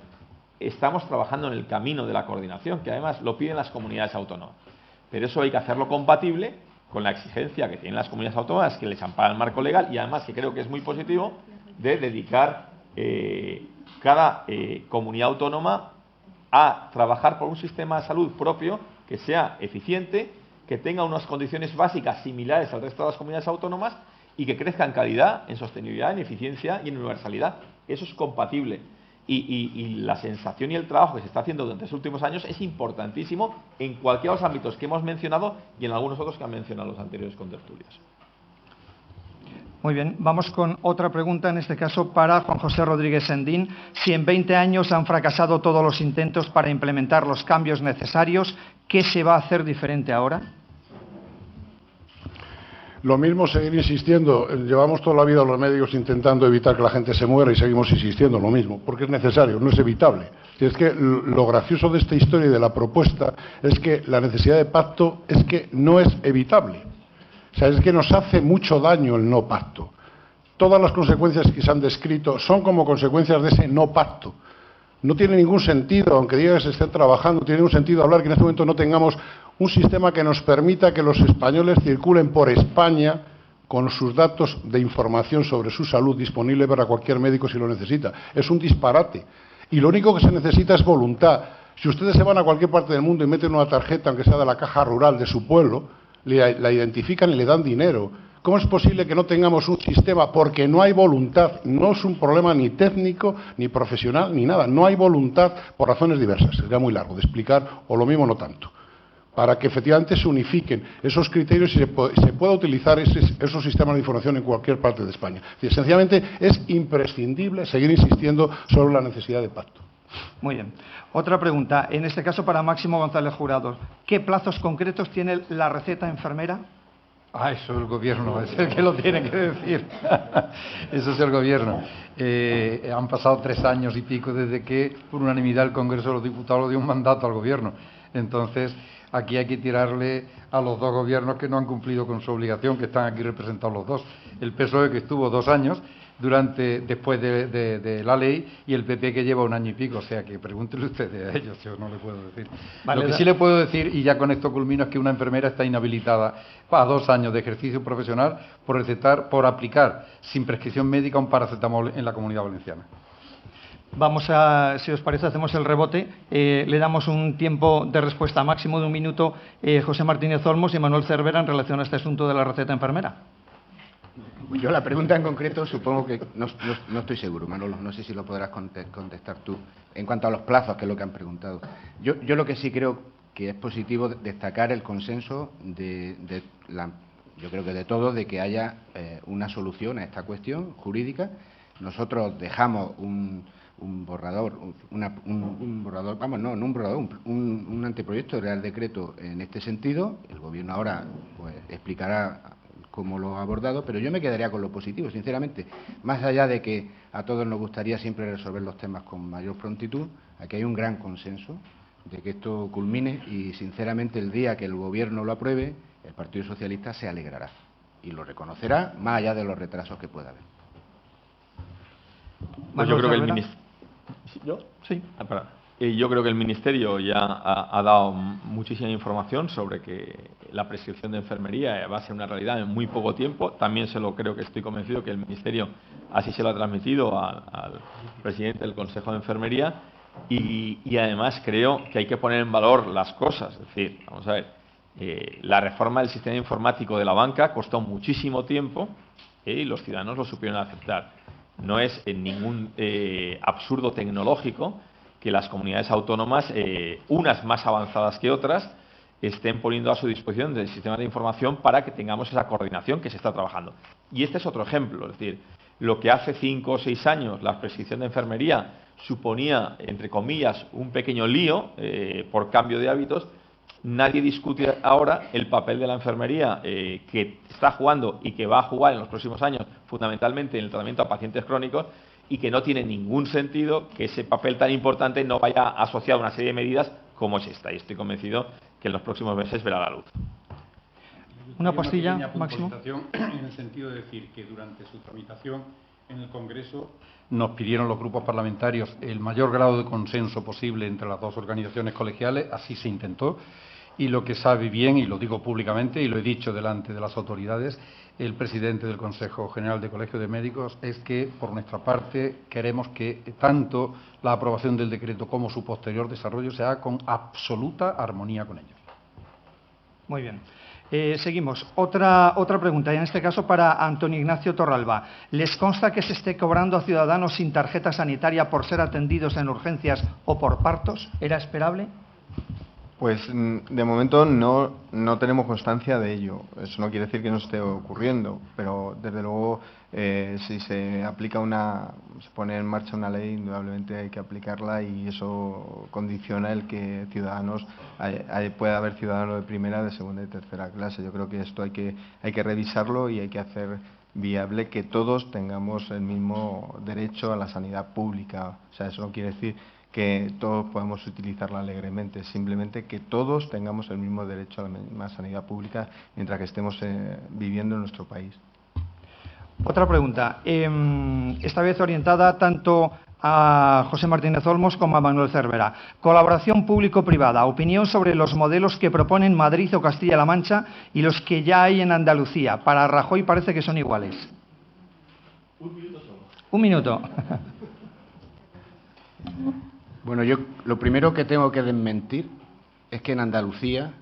estamos trabajando en el camino de la coordinación, que además lo piden las comunidades autónomas. Pero eso hay que hacerlo compatible con la exigencia que tienen las comunidades autónomas, que les ampara el marco legal, y además que creo que es muy positivo, de dedicar cada comunidad autónoma a trabajar por un sistema de salud propio que sea eficiente, que tenga unas condiciones básicas similares al resto de las comunidades autónomas y que crezca en calidad, en sostenibilidad, en eficiencia y en universalidad. Eso es compatible. Y la sensación y el trabajo que se está haciendo durante estos últimos años es importantísimo en cualquiera de los ámbitos que hemos mencionado y en algunos otros que han mencionado los anteriores contertulios.
Muy bien, vamos con otra pregunta, en este caso para Juan José Rodríguez Sendín. Si en 20 años han fracasado todos los intentos para implementar los cambios necesarios, ¿qué se va a hacer diferente ahora?
Lo mismo, seguir insistiendo. Llevamos toda la vida los médicos intentando evitar que la gente se muera y seguimos insistiendo lo mismo, porque es necesario, no es evitable. Y es que lo gracioso de esta historia y de la propuesta es que la necesidad de pacto es que no es evitable. O sea, es que nos hace mucho daño el no pacto. Todas las consecuencias que se han descrito son como consecuencias de ese no pacto. No tiene ningún sentido, aunque diga que se esté trabajando, no tiene ningún sentido hablar que en este momento no tengamos un sistema que nos permita que los españoles circulen por España con sus datos de información sobre su salud disponible para cualquier médico si lo necesita. Es un disparate. Y lo único que se necesita es voluntad. Si ustedes se van a cualquier parte del mundo y meten una tarjeta, aunque sea de la caja rural de su pueblo, la identifican y le dan dinero. ¿Cómo es posible que no tengamos un sistema? Porque no hay voluntad. No es un problema ni técnico, ni profesional, ni nada. No hay voluntad por razones diversas. Sería muy largo de explicar, o lo mismo no tanto. Para que efectivamente se unifiquen esos criterios y se pueda utilizar esos sistemas de información en cualquier parte de España. Sencillamente es imprescindible seguir insistiendo sobre la necesidad de pacto.
Muy bien. Otra pregunta, en este caso para Máximo González Jurado. ¿Qué plazos concretos tiene la receta enfermera?
Eso el gobierno es el que lo tiene que decir. Eso es el gobierno. Han pasado 3 años y pico desde que, por unanimidad, el Congreso de los Diputados dio un mandato al gobierno. Entonces, aquí hay que tirarle a los dos gobiernos que no han cumplido con su obligación, que están aquí representados los dos. El PSOE, que estuvo 2 años después de la ley, y el PP, que lleva 1 año y pico. O sea, que pregúntenle ustedes a ellos, yo no le puedo decir. Vale, lo que sí le puedo decir, y ya con esto culmino, es que una enfermera está inhabilitada a 2 años de ejercicio profesional por aplicar sin prescripción médica un paracetamol en la Comunidad Valenciana.
Vamos a, si os parece, hacemos el rebote. Le damos un tiempo de respuesta máximo de 1 minuto, José Martínez Olmos y Manuel Cervera, en relación a este asunto de la receta enfermera.
Yo la pregunta en concreto supongo que no estoy seguro, Manolo, no sé si lo podrás contestar tú. En cuanto a los plazos, que es lo que han preguntado. Yo lo que sí creo que es positivo destacar el consenso yo creo que de todos, de que haya una solución a esta cuestión jurídica. Nosotros dejamos un anteproyecto de Real Decreto en este sentido. El Gobierno ahora pues explicará cómo lo ha abordado, pero yo me quedaría con lo positivo, sinceramente. Más allá de que a todos nos gustaría siempre resolver los temas con mayor prontitud, aquí hay un gran consenso de que esto culmine y, sinceramente, el día que el Gobierno lo apruebe, el Partido Socialista se alegrará y lo reconocerá, más allá de los retrasos que pueda haber.
Pues yo creo que el Ministerio... ¿Yo? Sí. Yo creo que el Ministerio ya ha dado muchísima información sobre que la prescripción de enfermería va a ser una realidad en muy poco tiempo. También creo que estoy convencido que el Ministerio así se lo ha transmitido al presidente del Consejo de Enfermería y además creo que hay que poner en valor las cosas. Es decir, vamos a ver, la reforma del sistema informático de la banca costó muchísimo tiempo y los ciudadanos lo supieron aceptar. No es ningún absurdo tecnológico que las comunidades autónomas, unas más avanzadas que otras, estén poniendo a su disposición del sistema de información para que tengamos esa coordinación que se está trabajando. Y este es otro ejemplo, es decir, lo que hace 5 o 6 años la prescripción de enfermería suponía, entre comillas, un pequeño lío por cambio de hábitos, nadie discute ahora el papel de la enfermería que está jugando y que va a jugar en los próximos años fundamentalmente en el tratamiento a pacientes crónicos, y que no tiene ningún sentido que ese papel tan importante no vaya asociado a una serie de medidas como es esta. Y estoy convencido que en los próximos meses verá la luz.
Una pastilla,
Máximo.
Máximo.
En el sentido de decir que durante su tramitación en el Congreso nos pidieron los grupos parlamentarios el mayor grado de consenso posible entre las dos organizaciones colegiales, así se intentó, y lo que sabe bien, y lo digo públicamente y lo he dicho delante de las autoridades, el presidente del Consejo General de Colegios de Médicos, es que por nuestra parte queremos que tanto la aprobación del decreto como su posterior desarrollo se haga con absoluta armonía con ellos.
Muy bien. Seguimos. Otra pregunta, y en este caso para Antonio Ignacio Torralba. ¿Les consta que se esté cobrando a ciudadanos sin tarjeta sanitaria por ser atendidos en urgencias o por partos? ¿Era esperable?
Pues de momento no tenemos constancia de ello. Eso no quiere decir que no esté ocurriendo, pero desde luego si se pone en marcha una ley, indudablemente hay que aplicarla, y eso condiciona el que pueda haber ciudadanos de primera, de segunda y tercera clase. Yo creo que esto hay que revisarlo y hay que hacer viable que todos tengamos el mismo derecho a la sanidad pública. O sea, eso no quiere decir que todos podamos utilizarla alegremente, simplemente que todos tengamos el mismo derecho a la misma sanidad pública mientras que estemos viviendo en nuestro país.
Otra pregunta, esta vez orientada tanto a José Martínez Olmos como a Manuel Cervera. Colaboración público-privada, opinión sobre los modelos que proponen Madrid o Castilla-La Mancha y los que ya hay en Andalucía. Para Rajoy parece que son iguales. Un minuto solo. Un minuto.
Bueno, yo lo primero que tengo que desmentir es que en Andalucía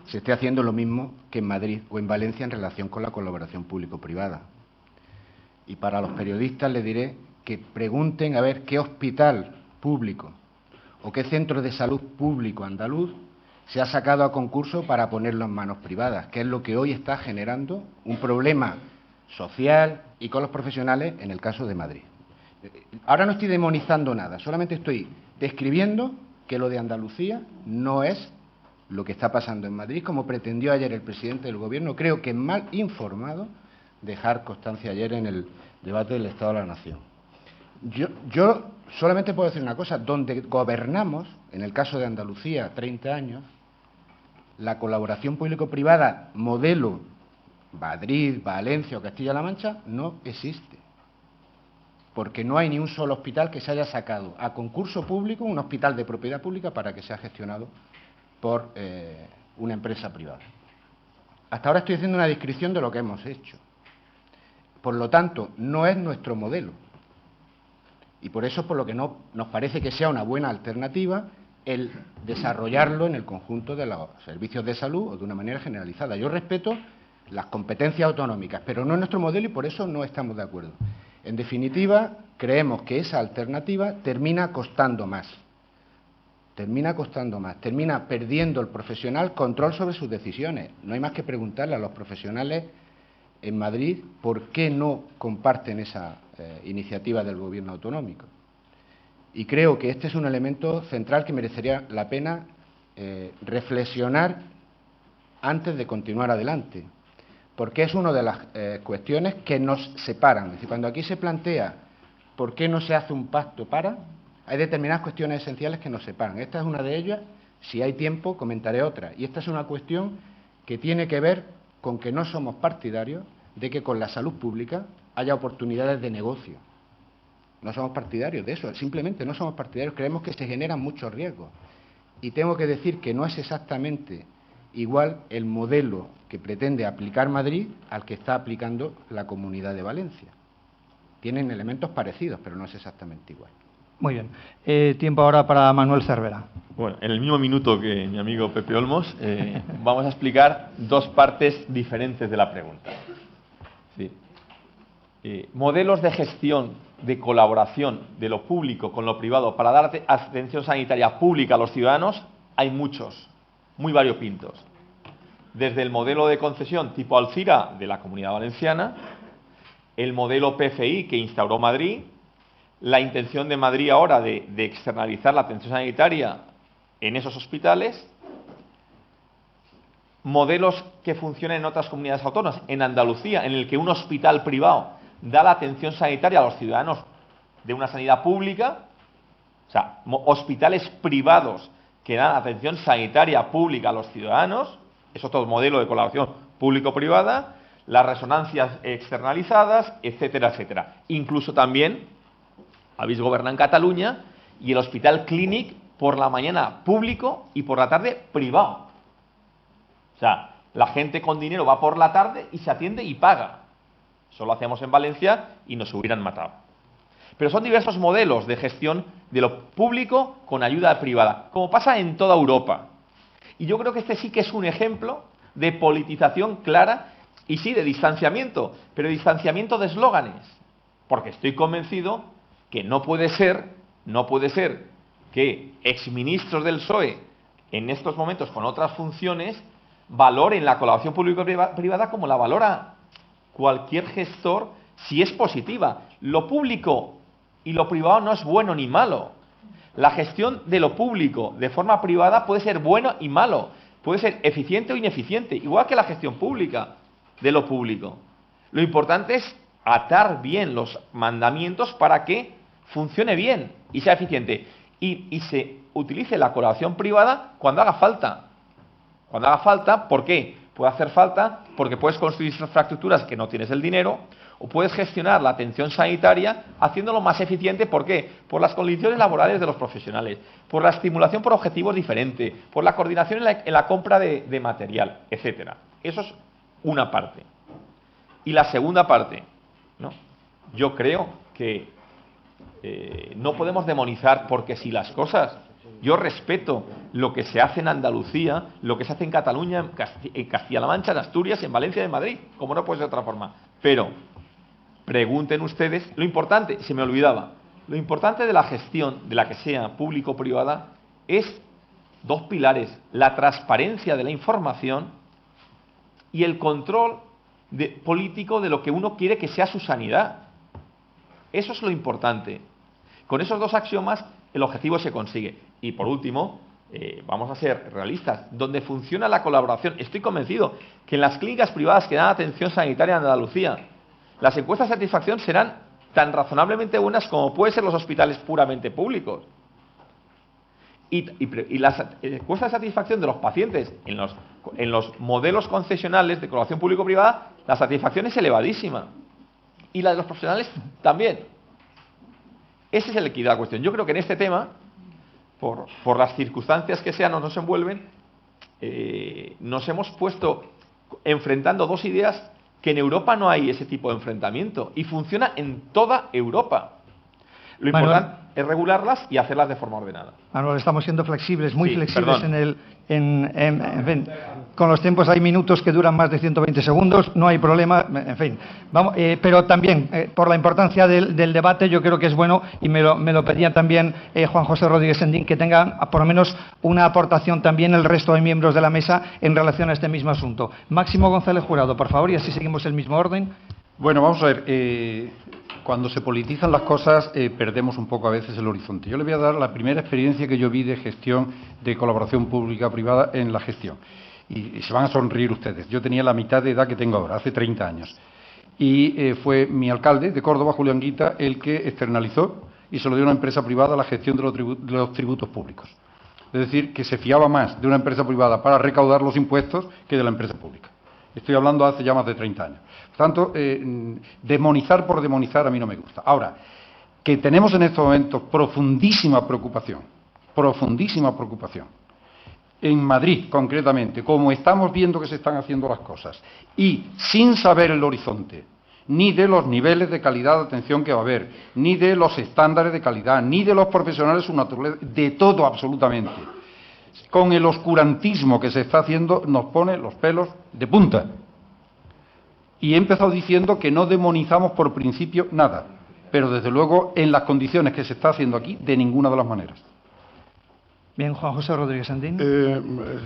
se esté haciendo lo mismo que en Madrid o en Valencia en relación con la colaboración público-privada. Y para los periodistas les diré que pregunten a ver qué hospital público o qué centro de salud público andaluz se ha sacado a concurso para ponerlo en manos privadas, que es lo que hoy está generando un problema social y con los profesionales en el caso de Madrid. Ahora no estoy demonizando nada, solamente estoy describiendo que lo de Andalucía no es lo que está pasando en Madrid, como pretendió ayer el presidente del Gobierno, creo que mal informado, dejar constancia ayer en el debate del Estado de la Nación. Yo solamente puedo decir una cosa, donde gobernamos, en el caso de Andalucía, 30 años, la colaboración público-privada, modelo Madrid, Valencia o Castilla-La Mancha, no existe. Porque no hay ni un solo hospital que se haya sacado a concurso público, un hospital de propiedad pública, para que sea gestionado por una empresa privada. Hasta ahora estoy haciendo una descripción de lo que hemos hecho. Por lo tanto, no es nuestro modelo. Y por eso es por lo que no nos parece que sea una buena alternativa el desarrollarlo en el conjunto de los servicios de salud o de una manera generalizada. Yo respeto las competencias autonómicas, pero no es nuestro modelo y por eso no estamos de acuerdo. En definitiva, creemos que esa alternativa termina costando más. Termina perdiendo el profesional control sobre sus decisiones. No hay más que preguntarle a los profesionales en Madrid por qué no comparten esa iniciativa del Gobierno autonómico. Y creo que este es un elemento central que merecería la pena reflexionar antes de continuar adelante, porque es una de las cuestiones que nos separan. Es decir, cuando aquí se plantea por qué no se hace un pacto hay determinadas cuestiones esenciales que nos separan. Esta es una de ellas, si hay tiempo comentaré otra. Y esta es una cuestión que tiene que ver con que no somos partidarios de que con la salud pública haya oportunidades de negocio. No somos partidarios de eso, simplemente no somos partidarios, creemos que se generan muchos riesgos. Y tengo que decir que no es exactamente igual el modelo que pretende aplicar Madrid al que está aplicando la Comunidad de Valencia. Tienen elementos parecidos, pero no es exactamente igual.
Muy bien. Tiempo ahora para Manuel Cervera.
Bueno, en el mismo minuto que mi amigo Pepe Olmos, vamos a explicar dos partes diferentes de la pregunta. Sí. Modelos de gestión, de colaboración de lo público con lo privado para dar atención sanitaria pública a los ciudadanos, hay muchos, muy variopintos. Desde el modelo de concesión tipo Alcira de la Comunidad Valenciana, el modelo PFI que instauró Madrid, la intención de Madrid ahora de externalizar la atención sanitaria en esos hospitales modelos que funcionan en otras comunidades autónomas. En Andalucía, en el que un hospital privado da la atención sanitaria a los ciudadanos de una sanidad pública, o sea, hospitales privados que dan atención sanitaria pública a los ciudadanos, es otro modelo de colaboración público-privada, las resonancias externalizadas, etcétera, etcétera. Incluso también, habéis gobernado en Cataluña, y el Hospital Clínic por la mañana público y por la tarde privado. O sea, la gente con dinero va por la tarde y se atiende y paga. Eso lo hacemos en Valencia y nos hubieran matado. Pero son diversos modelos de gestión de lo público con ayuda privada, como pasa en toda Europa. Y yo creo que este sí que es un ejemplo de politización clara y sí, de distanciamiento, pero distanciamiento de eslóganes. Porque estoy convencido que no puede ser que exministros del PSOE, en estos momentos con otras funciones, valoren la colaboración público-privada como la valora cualquier gestor si es positiva. Lo público y lo privado no es bueno ni malo. La gestión de lo público de forma privada puede ser bueno y malo, puede ser eficiente o ineficiente, igual que la gestión pública de lo público. Lo importante es atar bien los mandamientos para que funcione bien y sea eficiente y se utilice la colaboración privada cuando haga falta. Cuando haga falta, ¿por qué? Puede hacer falta porque puedes construir infraestructuras que no tienes el dinero, o puedes gestionar la atención sanitaria haciéndolo más eficiente. ¿Por qué? Por las condiciones laborales de los profesionales, por la estimulación por objetivos diferentes, por la coordinación en la compra de material, etcétera. Eso es una parte. Y la segunda parte, ¿no? Yo creo que no podemos demonizar, porque si las cosas... Yo respeto lo que se hace en Andalucía, lo que se hace en Cataluña, en Castilla-La Mancha, en Asturias, en Valencia y en Madrid, como no puede ser de otra forma. Pero pregunten ustedes, lo importante, se me olvidaba, lo importante de la gestión, de la que sea público-privada, es dos pilares: la transparencia de la información y el control político de lo que uno quiere que sea su sanidad. Eso es lo importante. Con esos dos axiomas el objetivo se consigue. Y por último, vamos a ser realistas, donde funciona la colaboración, estoy convencido que en las clínicas privadas que dan atención sanitaria en Andalucía, las encuestas de satisfacción serán tan razonablemente buenas como pueden ser los hospitales puramente públicos. Y las encuestas de satisfacción de los pacientes en los modelos concesionales de colaboración público-privada, la satisfacción es elevadísima. Y la de los profesionales también. Ese es el equilibrio de la cuestión. Yo creo que en este tema, por las circunstancias que sean o nos envuelven, nos hemos puesto enfrentando dos ideas que en Europa no hay ese tipo de enfrentamiento y funciona en toda Europa. Lo importante es regularlas y hacerlas de forma ordenada.
Manuel, estamos siendo flexibles, muy flexibles
perdón.
en fin, con los tiempos hay minutos que duran más de 120 segundos, no hay problema, en fin. Vamos, pero también, por la importancia del debate, yo creo que es bueno, y me lo pedía también Juan José Rodríguez Sendín, que tengan por lo menos una aportación también el resto de miembros de la mesa en relación a este mismo asunto. Máximo González Jurado, por favor, y así seguimos el mismo orden.
Bueno, vamos a ver, cuando se politizan las cosas perdemos un poco a veces el horizonte. Yo le voy a dar la primera experiencia que yo vi de gestión de colaboración pública-privada en la gestión. Y se van a sonreír ustedes. Yo tenía la mitad de edad que tengo ahora, hace 30 años. Y fue mi alcalde de Córdoba, Julián Guita, el que externalizó y se lo dio a una empresa privada la gestión de los tributos públicos. Es decir, que se fiaba más de una empresa privada para recaudar los impuestos que de la empresa pública. Estoy hablando hace ya más de 30 años. Por tanto, demonizar por demonizar a mí no me gusta. Ahora, que tenemos en estos momentos profundísima preocupación, en Madrid concretamente, como estamos viendo que se están haciendo las cosas, y sin saber el horizonte, ni de los niveles de calidad de atención que va a haber, ni de los estándares de calidad, ni de los profesionales su naturaleza, de todo absolutamente. Con el oscurantismo que se está haciendo nos pone los pelos de punta. Y he empezado diciendo que no demonizamos por principio nada, pero desde luego en las condiciones que se está haciendo aquí, de ninguna de las maneras.
Bien, Juan José Rodríguez Sendín.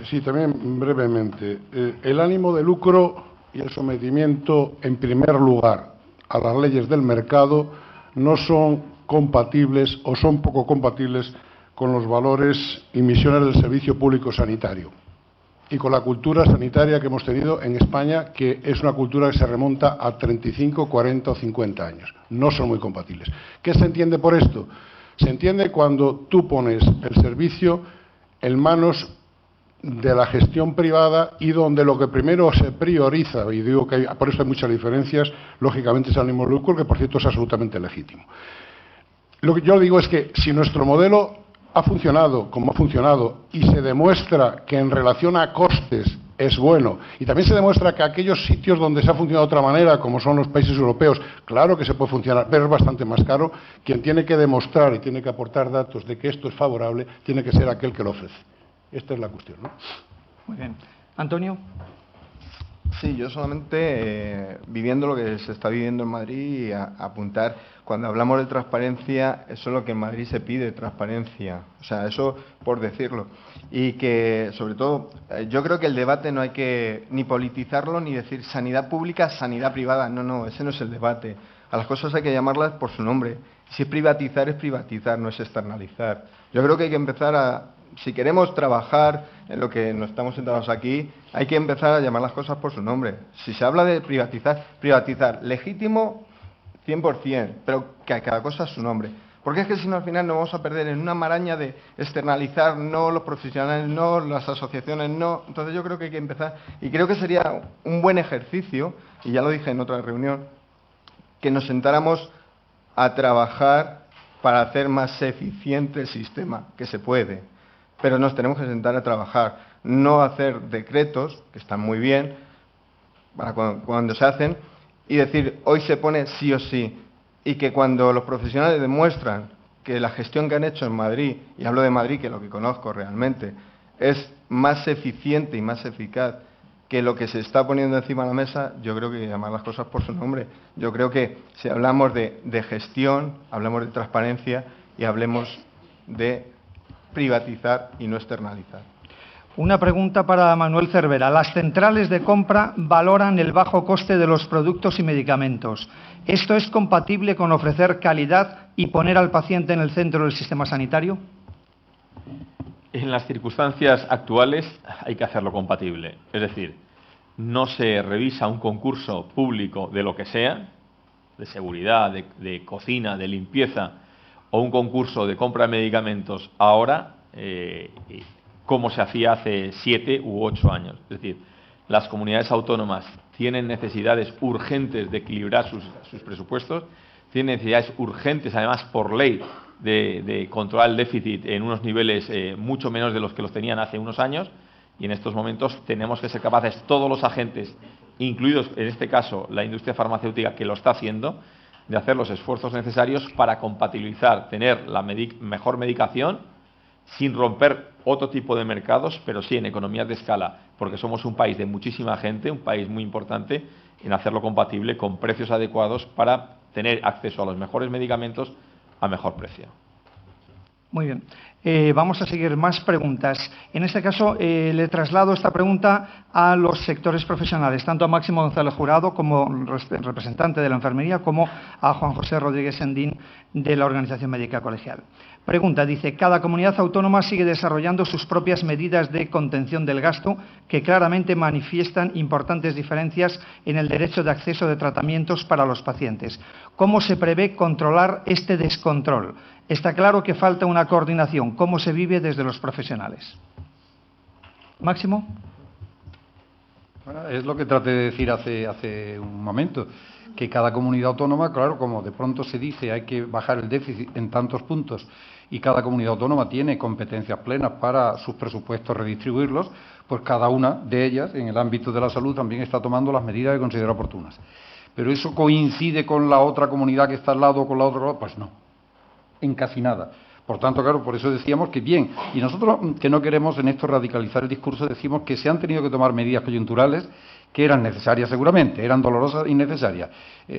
Sí, también brevemente. El ánimo de lucro y el sometimiento, en primer lugar, a las leyes del mercado no son compatibles o son poco compatibles con los valores y misiones del servicio público sanitario. y con la cultura sanitaria que hemos tenido en España, que es una cultura que se remonta a 35, 40 o 50 años. No son muy compatibles. ¿Qué se entiende por esto? Se entiende cuando tú pones el servicio en manos de la gestión privada y donde lo que primero se prioriza, y digo que por eso hay muchas diferencias, lógicamente es el ánimo de lucro, que por cierto es absolutamente legítimo. Lo que yo digo es que si nuestro modelo ha funcionado como ha funcionado y se demuestra que en relación a costes es bueno, y también se demuestra que aquellos sitios donde se ha funcionado de otra manera, como son los países europeos, claro que se puede funcionar, pero es bastante más caro, quien tiene que demostrar y tiene que aportar datos de que esto es favorable, tiene que ser aquel que lo ofrece. Esta es la cuestión, ¿no?
Muy bien. Antonio.
Sí, yo solamente, viviendo lo que se está viviendo en Madrid, apuntar, cuando hablamos de transparencia, eso es lo que en Madrid se pide, transparencia. O sea, eso por decirlo. Y que, sobre todo, yo creo que el debate no hay que ni politizarlo ni decir sanidad pública, sanidad privada. No, ese no es el debate. A las cosas hay que llamarlas por su nombre. Si es privatizar, no es externalizar. Yo creo que hay que empezar a... Si queremos trabajar en lo que nos estamos sentados aquí, hay que empezar a llamar las cosas por su nombre. Si se habla de privatizar, legítimo 100%, pero que a cada cosa es su nombre. Porque es que si no, al final nos vamos a perder en una maraña de externalizar, no, los profesionales no, las asociaciones no. Entonces yo creo que hay que empezar, y creo que sería un buen ejercicio, y ya lo dije en otra reunión, que nos sentáramos a trabajar para hacer más eficiente el sistema, que se puede. Pero nos tenemos que sentar a trabajar, no hacer decretos, que están muy bien, para cuando se hacen, y decir, hoy se pone sí o sí, y que cuando los profesionales demuestran que la gestión que han hecho en Madrid, y hablo de Madrid, que es lo que conozco realmente, es más eficiente y más eficaz que lo que se está poniendo encima de la mesa, yo creo que hay que llamar las cosas por su nombre. Yo creo que si hablamos de gestión, hablamos de transparencia y hablemos de privatizar y no externalizar.
Una pregunta para Manuel Cervera. Las centrales de compra valoran el bajo coste de los productos y medicamentos. ¿Esto es compatible con ofrecer calidad y poner al paciente en el centro del sistema sanitario?
En las circunstancias actuales hay que hacerlo compatible. Es decir, no se revisa un concurso público de lo que sea, de seguridad, de cocina, de limpieza, o un concurso de compra de medicamentos ahora, como se hacía hace 7 u 8 años. Es decir, las comunidades autónomas tienen necesidades urgentes de equilibrar sus presupuestos, tienen necesidades urgentes, además, por ley, de controlar el déficit en unos niveles mucho menos de los que los tenían hace unos años, y en estos momentos tenemos que ser capaces, todos los agentes, incluidos en este caso la industria farmacéutica que lo está haciendo, de hacer los esfuerzos necesarios para compatibilizar, tener la mejor medicación sin romper otro tipo de mercados, pero sí en economías de escala, porque somos un país de muchísima gente, un país muy importante, en hacerlo compatible con precios adecuados para tener acceso a los mejores medicamentos a mejor precio.
Muy bien. Vamos a seguir más preguntas. En este caso, le traslado esta pregunta a los sectores profesionales, tanto a Máximo González Jurado, como representante de la enfermería, como a Juan José Rodríguez Sendín, de la Organización Médica Colegial. Pregunta, dice, cada comunidad autónoma sigue desarrollando sus propias medidas de contención del gasto que claramente manifiestan importantes diferencias en el derecho de acceso de tratamientos para los pacientes. ¿Cómo se prevé controlar este descontrol? Está claro que falta una coordinación. ¿Cómo se vive desde los profesionales? Máximo.
Bueno, es lo que traté de decir hace un momento, que cada comunidad autónoma, claro, como de pronto se dice, hay que bajar el déficit en tantos puntos y cada comunidad autónoma tiene competencias plenas para sus presupuestos redistribuirlos, pues cada una de ellas, en el ámbito de la salud, también está tomando las medidas que considera oportunas. Pero eso coincide con la otra comunidad que está al lado o con la otra, pues no, en casi nada. Por tanto, claro, por eso decíamos que bien, y nosotros que no queremos en esto radicalizar el discurso, decimos que se han tenido que tomar medidas coyunturales que eran necesarias seguramente, eran dolorosas y necesarias.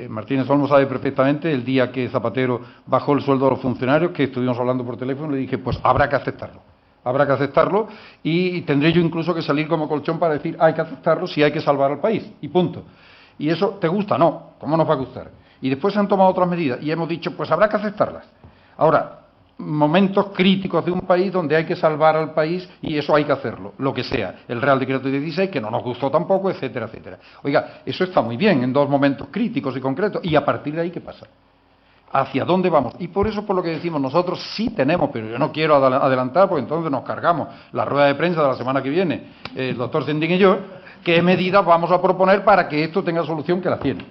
Martínez Olmo sabe perfectamente el día que Zapatero bajó el sueldo de los funcionarios, que estuvimos hablando por teléfono, le dije, pues habrá que aceptarlo y tendré yo incluso que salir como colchón para decir, hay que aceptarlo si hay que salvar al país, y punto. ¿Y eso te gusta? No, ¿cómo nos va a gustar? Y después se han tomado otras medidas y hemos dicho, pues habrá que aceptarlas. Ahora, momentos críticos de un país donde hay que salvar al país y eso hay que hacerlo, lo que sea. El Real Decreto 16, que no nos gustó tampoco, etcétera, etcétera. Oiga, eso está muy bien en dos momentos críticos y concretos. ¿Y a partir de ahí qué pasa? ¿Hacia dónde vamos? Y por eso, por lo que decimos, nosotros sí tenemos, pero yo no quiero adelantar porque entonces nos cargamos la rueda de prensa de la semana que viene, el doctor Sendín y yo, qué medidas vamos a proponer para que esto tenga solución, que la tiene.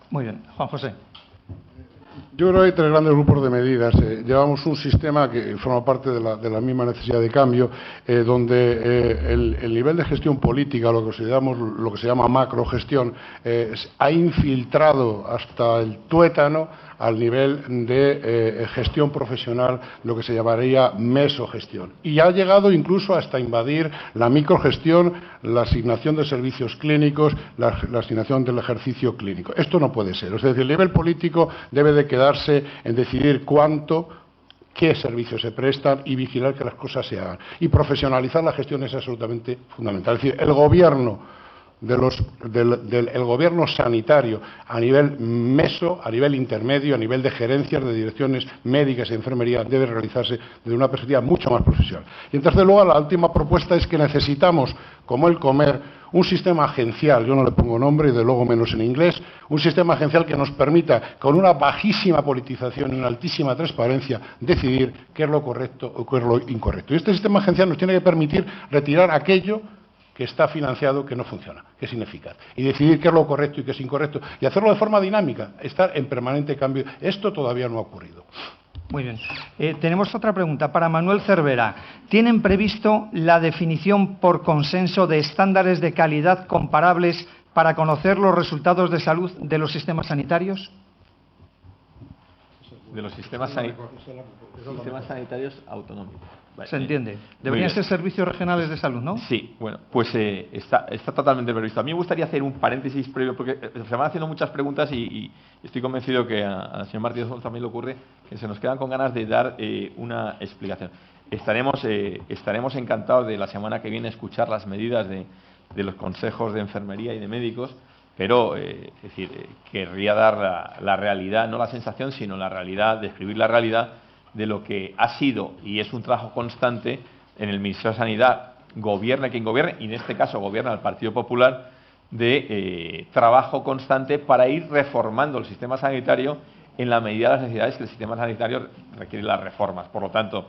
Muy bien. Juan José.
Yo creo que hay tres grandes grupos de medidas. Llevamos un sistema que forma parte de la misma necesidad de cambio, donde el nivel de gestión política, lo que se llama macrogestión, ha infiltrado hasta el tuétano al nivel de gestión profesional, lo que se llamaría mesogestión. Y ha llegado incluso hasta invadir la microgestión, la asignación de servicios clínicos, la asignación del ejercicio clínico. Esto no puede ser. Es decir, el nivel político debe de quedarse en decidir qué servicios se prestan y vigilar que las cosas se hagan. Y profesionalizar la gestión es absolutamente fundamental. Es decir, el gobierno el gobierno sanitario a nivel meso, a nivel intermedio, a nivel de gerencias, de direcciones médicas y enfermería debe realizarse desde una perspectiva mucho más profesional. Y en tercer lugar, la última propuesta es que necesitamos, como el comer, un sistema agencial, yo no le pongo nombre y de luego menos en inglés, un sistema agencial que nos permita, con una bajísima politización y una altísima transparencia, decidir qué es lo correcto o qué es lo incorrecto. Y este sistema agencial nos tiene que permitir retirar aquello que está financiado, que no funciona, que es ineficaz, y decidir qué es lo correcto y qué es incorrecto, y hacerlo de forma dinámica, estar en permanente cambio. Esto todavía no ha ocurrido.
Muy bien. Tenemos otra pregunta para Manuel Cervera. ¿Tienen previsto la definición por consenso de estándares de calidad comparables para conocer los resultados de salud de los sistemas sanitarios?
De los sistemas sanitarios autonómicos. Vale.
Se entiende. Deberían ser servicios regionales de salud, ¿no?
Sí, bueno, pues está totalmente previsto. A mí me gustaría hacer un paréntesis previo, porque se van haciendo muchas preguntas y estoy convencido que al señor Martínez también le ocurre, que se nos quedan con ganas de dar una explicación. Estaremos encantados de la semana que viene escuchar las medidas de los consejos de enfermería y de médicos, pero querría dar la realidad, no la sensación, sino la realidad, describir la realidad de lo que ha sido y es un trabajo constante en el Ministerio de Sanidad, gobierne quien gobierne, y en este caso gobierna el Partido Popular, de trabajo constante para ir reformando el sistema sanitario en la medida de las necesidades que el sistema sanitario requiere las reformas. Por lo tanto,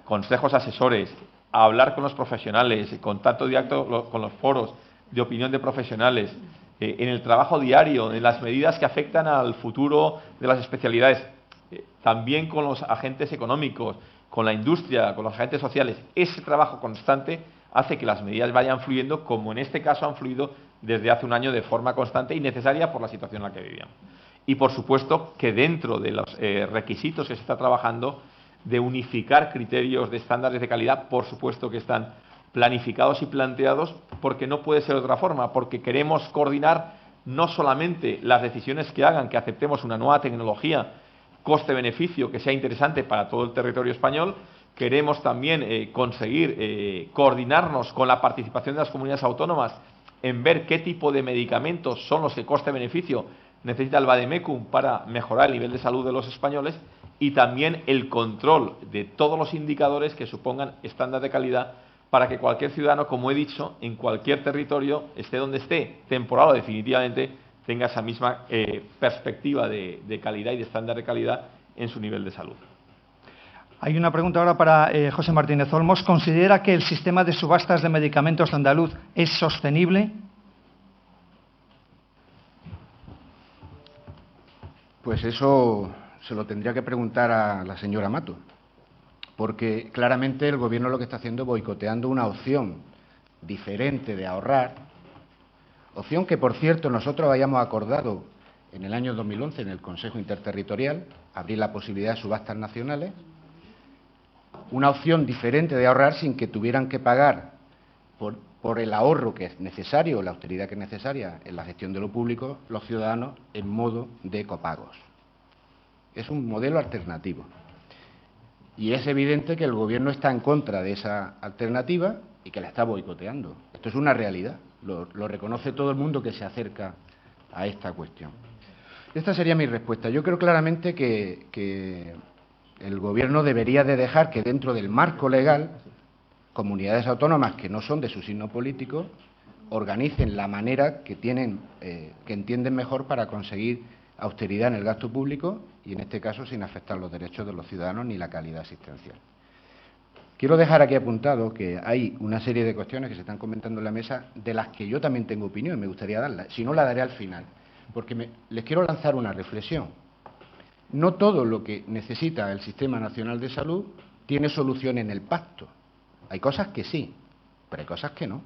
consejos asesores, hablar con los profesionales, contacto directo con los foros de opinión de profesionales, en el trabajo diario, en las medidas que afectan al futuro de las especialidades, también con los agentes económicos, con la industria, con los agentes sociales. Ese trabajo constante hace que las medidas vayan fluyendo, como en este caso han fluido desde hace un año de forma constante y necesaria por la situación en la que vivíamos. Y, por supuesto, que dentro de los requisitos que se está trabajando de unificar criterios de estándares de calidad, por supuesto que están planificados y planteados, porque no puede ser de otra forma, porque queremos coordinar no solamente las decisiones que hagan que aceptemos una nueva tecnología, coste-beneficio que sea interesante para todo el territorio español, queremos también conseguir coordinarnos con la participación de las comunidades autónomas en ver qué tipo de medicamentos son los que coste-beneficio necesita el Vademecum para mejorar el nivel de salud de los españoles, y también el control de todos los indicadores que supongan estándar de calidad para que cualquier ciudadano, como he dicho, en cualquier territorio, esté donde esté, temporal o definitivamente, tenga esa misma perspectiva de calidad y de estándar de calidad en su nivel de salud.
Hay una pregunta ahora para José Martínez Olmos. ¿Considera que el sistema de subastas de medicamentos andaluz es sostenible?
Pues eso se lo tendría que preguntar a la señora Mato, porque claramente el Gobierno lo que está haciendo es boicoteando una opción diferente de ahorrar, opción que, por cierto, nosotros habíamos acordado en el año 2011 en el Consejo Interterritorial, abrir la posibilidad de subastas nacionales, una opción diferente de ahorrar sin que tuvieran que pagar por el ahorro que es necesario, la austeridad que es necesaria en la gestión de lo público, los ciudadanos en modo de copagos. Es un modelo alternativo. Y es evidente que el Gobierno está en contra de esa alternativa y que la está boicoteando. Esto es una realidad, lo reconoce todo el mundo que se acerca a esta cuestión. Esta sería mi respuesta. Yo creo claramente que el Gobierno debería de dejar que dentro del marco legal, comunidades autónomas que no son de su signo político organicen la manera que tienen, que entienden mejor para conseguir austeridad en el gasto público y, en este caso, sin afectar los derechos de los ciudadanos ni la calidad asistencial. Quiero dejar aquí apuntado que hay una serie de cuestiones que se están comentando en la mesa de las que yo también tengo opinión y me gustaría darla. Si no, la daré al final, porque les quiero lanzar una reflexión. No todo lo que necesita el Sistema Nacional de Salud tiene solución en el pacto. Hay cosas que sí, pero hay cosas que no.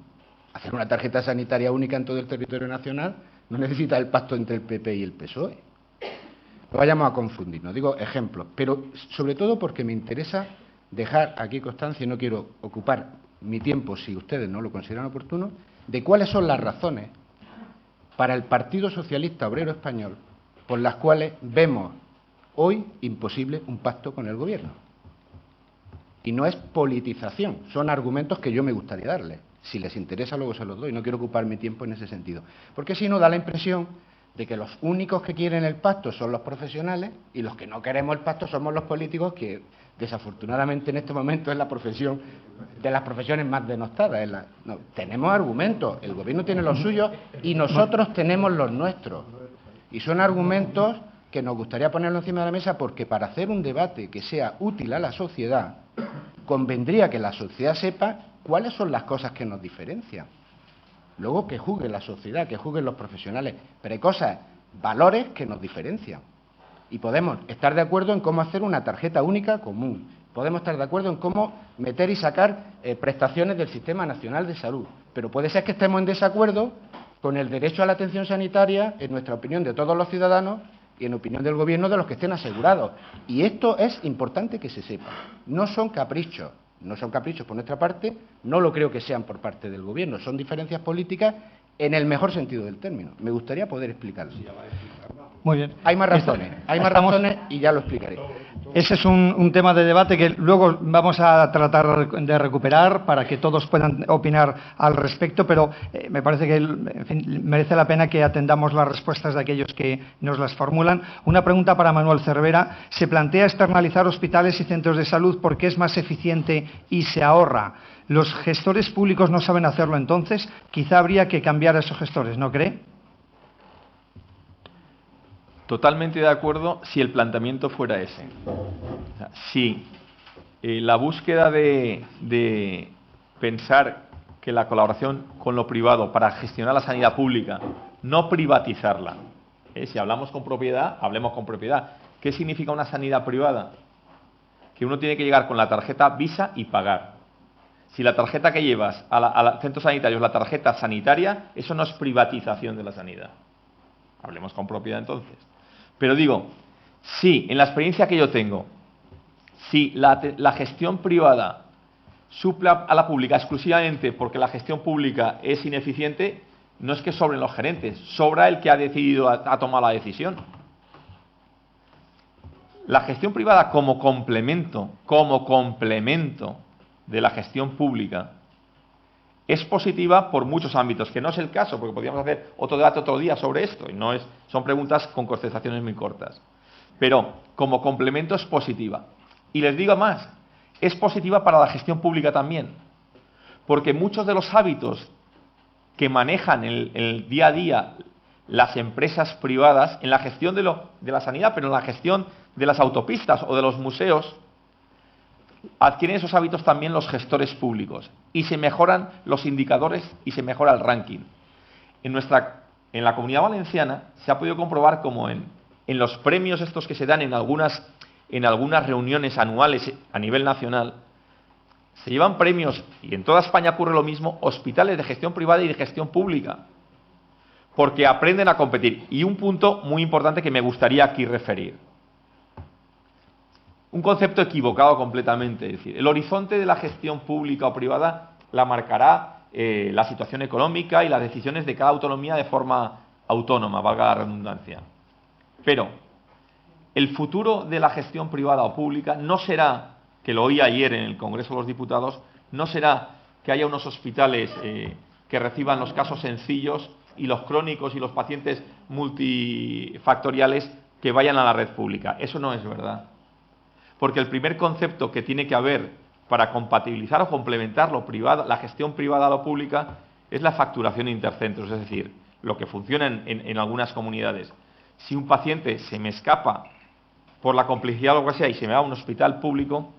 Hacer una tarjeta sanitaria única en todo el territorio nacional no necesita el pacto entre el PP y el PSOE. No vayamos a confundirnos, digo ejemplos, pero sobre todo porque me interesa dejar aquí constancia, y no quiero ocupar mi tiempo si ustedes no lo consideran oportuno, de cuáles son las razones para el Partido Socialista Obrero Español por las cuales vemos hoy imposible un pacto con el Gobierno. Y no es politización, son argumentos que yo me gustaría darles. Si les interesa, luego se los doy. No quiero ocupar mi tiempo en ese sentido. Porque si no, da la impresión de que los únicos que quieren el pacto son los profesionales y los que no queremos el pacto somos los políticos, que desafortunadamente en este momento es la profesión de las profesiones más denostadas. No, tenemos argumentos, el Gobierno tiene los suyos y nosotros tenemos los nuestros. Y son argumentos que nos gustaría ponerlo encima de la mesa, porque para hacer un debate que sea útil a la sociedad, convendría que la sociedad sepa cuáles son las cosas que nos diferencian. Luego que juzgue la sociedad, que juzguen los profesionales, pero hay cosas, valores que nos diferencian. Y podemos estar de acuerdo en cómo hacer una tarjeta única común. Podemos estar de acuerdo en cómo meter y sacar prestaciones del Sistema Nacional de Salud. Pero puede ser que estemos en desacuerdo con el derecho a la atención sanitaria, en nuestra opinión, de todos los ciudadanos y en opinión del Gobierno de los que estén asegurados. Y esto es importante que se sepa. No son caprichos. No son caprichos por nuestra parte, no lo creo que sean por parte del Gobierno, son diferencias políticas en el mejor sentido del término. Me gustaría poder explicarlo.
Muy bien.
Hay más razones y ya lo explicaré.
Ese es un tema de debate que luego vamos a tratar de recuperar para que todos puedan opinar al respecto, pero me parece que en fin, merece la pena que atendamos las respuestas de aquellos que nos las formulan. Una pregunta para Manuel Cervera. ¿Se plantea externalizar hospitales y centros de salud porque es más eficiente y se ahorra? ¿Los gestores públicos no saben hacerlo entonces? Quizá habría que cambiar a esos gestores, ¿no cree?
Totalmente de acuerdo si el planteamiento fuera ese. O sea, si la búsqueda de pensar que la colaboración con lo privado para gestionar la sanidad pública, no privatizarla. Si hablamos con propiedad, hablemos con propiedad. ¿Qué significa una sanidad privada? Que uno tiene que llegar con la tarjeta Visa y pagar. Si la tarjeta que llevas al centro sanitario es la tarjeta sanitaria, eso no es privatización de la sanidad. Hablemos con propiedad entonces. Pero digo, si en la experiencia que yo tengo, si la gestión privada suple a la pública exclusivamente porque la gestión pública es ineficiente, no es que sobren los gerentes, sobra el que ha decidido, ha tomado la decisión. La gestión privada como complemento de la gestión pública es positiva por muchos ámbitos, que no es el caso, porque podríamos hacer otro debate otro día sobre esto, y no es, son preguntas con contestaciones muy cortas. Pero como complemento es positiva. Y les digo más, es positiva para la gestión pública también, porque muchos de los hábitos que manejan el día a día las empresas privadas en la gestión de la sanidad, pero en la gestión de las autopistas o de los museos, adquieren esos hábitos también los gestores públicos y se mejoran los indicadores y se mejora el ranking. En la Comunidad Valenciana se ha podido comprobar como en los premios estos que se dan en algunas reuniones anuales a nivel nacional, se llevan premios, y en toda España ocurre lo mismo, hospitales de gestión privada y de gestión pública, porque aprenden a competir. Y un punto muy importante que me gustaría aquí referir. Un concepto equivocado completamente. Es decir, el horizonte de la gestión pública o privada la marcará la situación económica y las decisiones de cada autonomía de forma autónoma, valga la redundancia. Pero el futuro de la gestión privada o pública no será, que lo oí ayer en el Congreso de los Diputados, no será que haya unos hospitales que reciban los casos sencillos y los crónicos y los pacientes multifactoriales que vayan a la red pública. Eso no es verdad. porque el primer concepto que tiene que haber para compatibilizar o complementar lo privado, la gestión privada a lo pública, es la facturación intercentros, es decir, lo que funciona en algunas comunidades. Si un paciente se me escapa por la complicidad o lo que sea y se me va a un hospital público,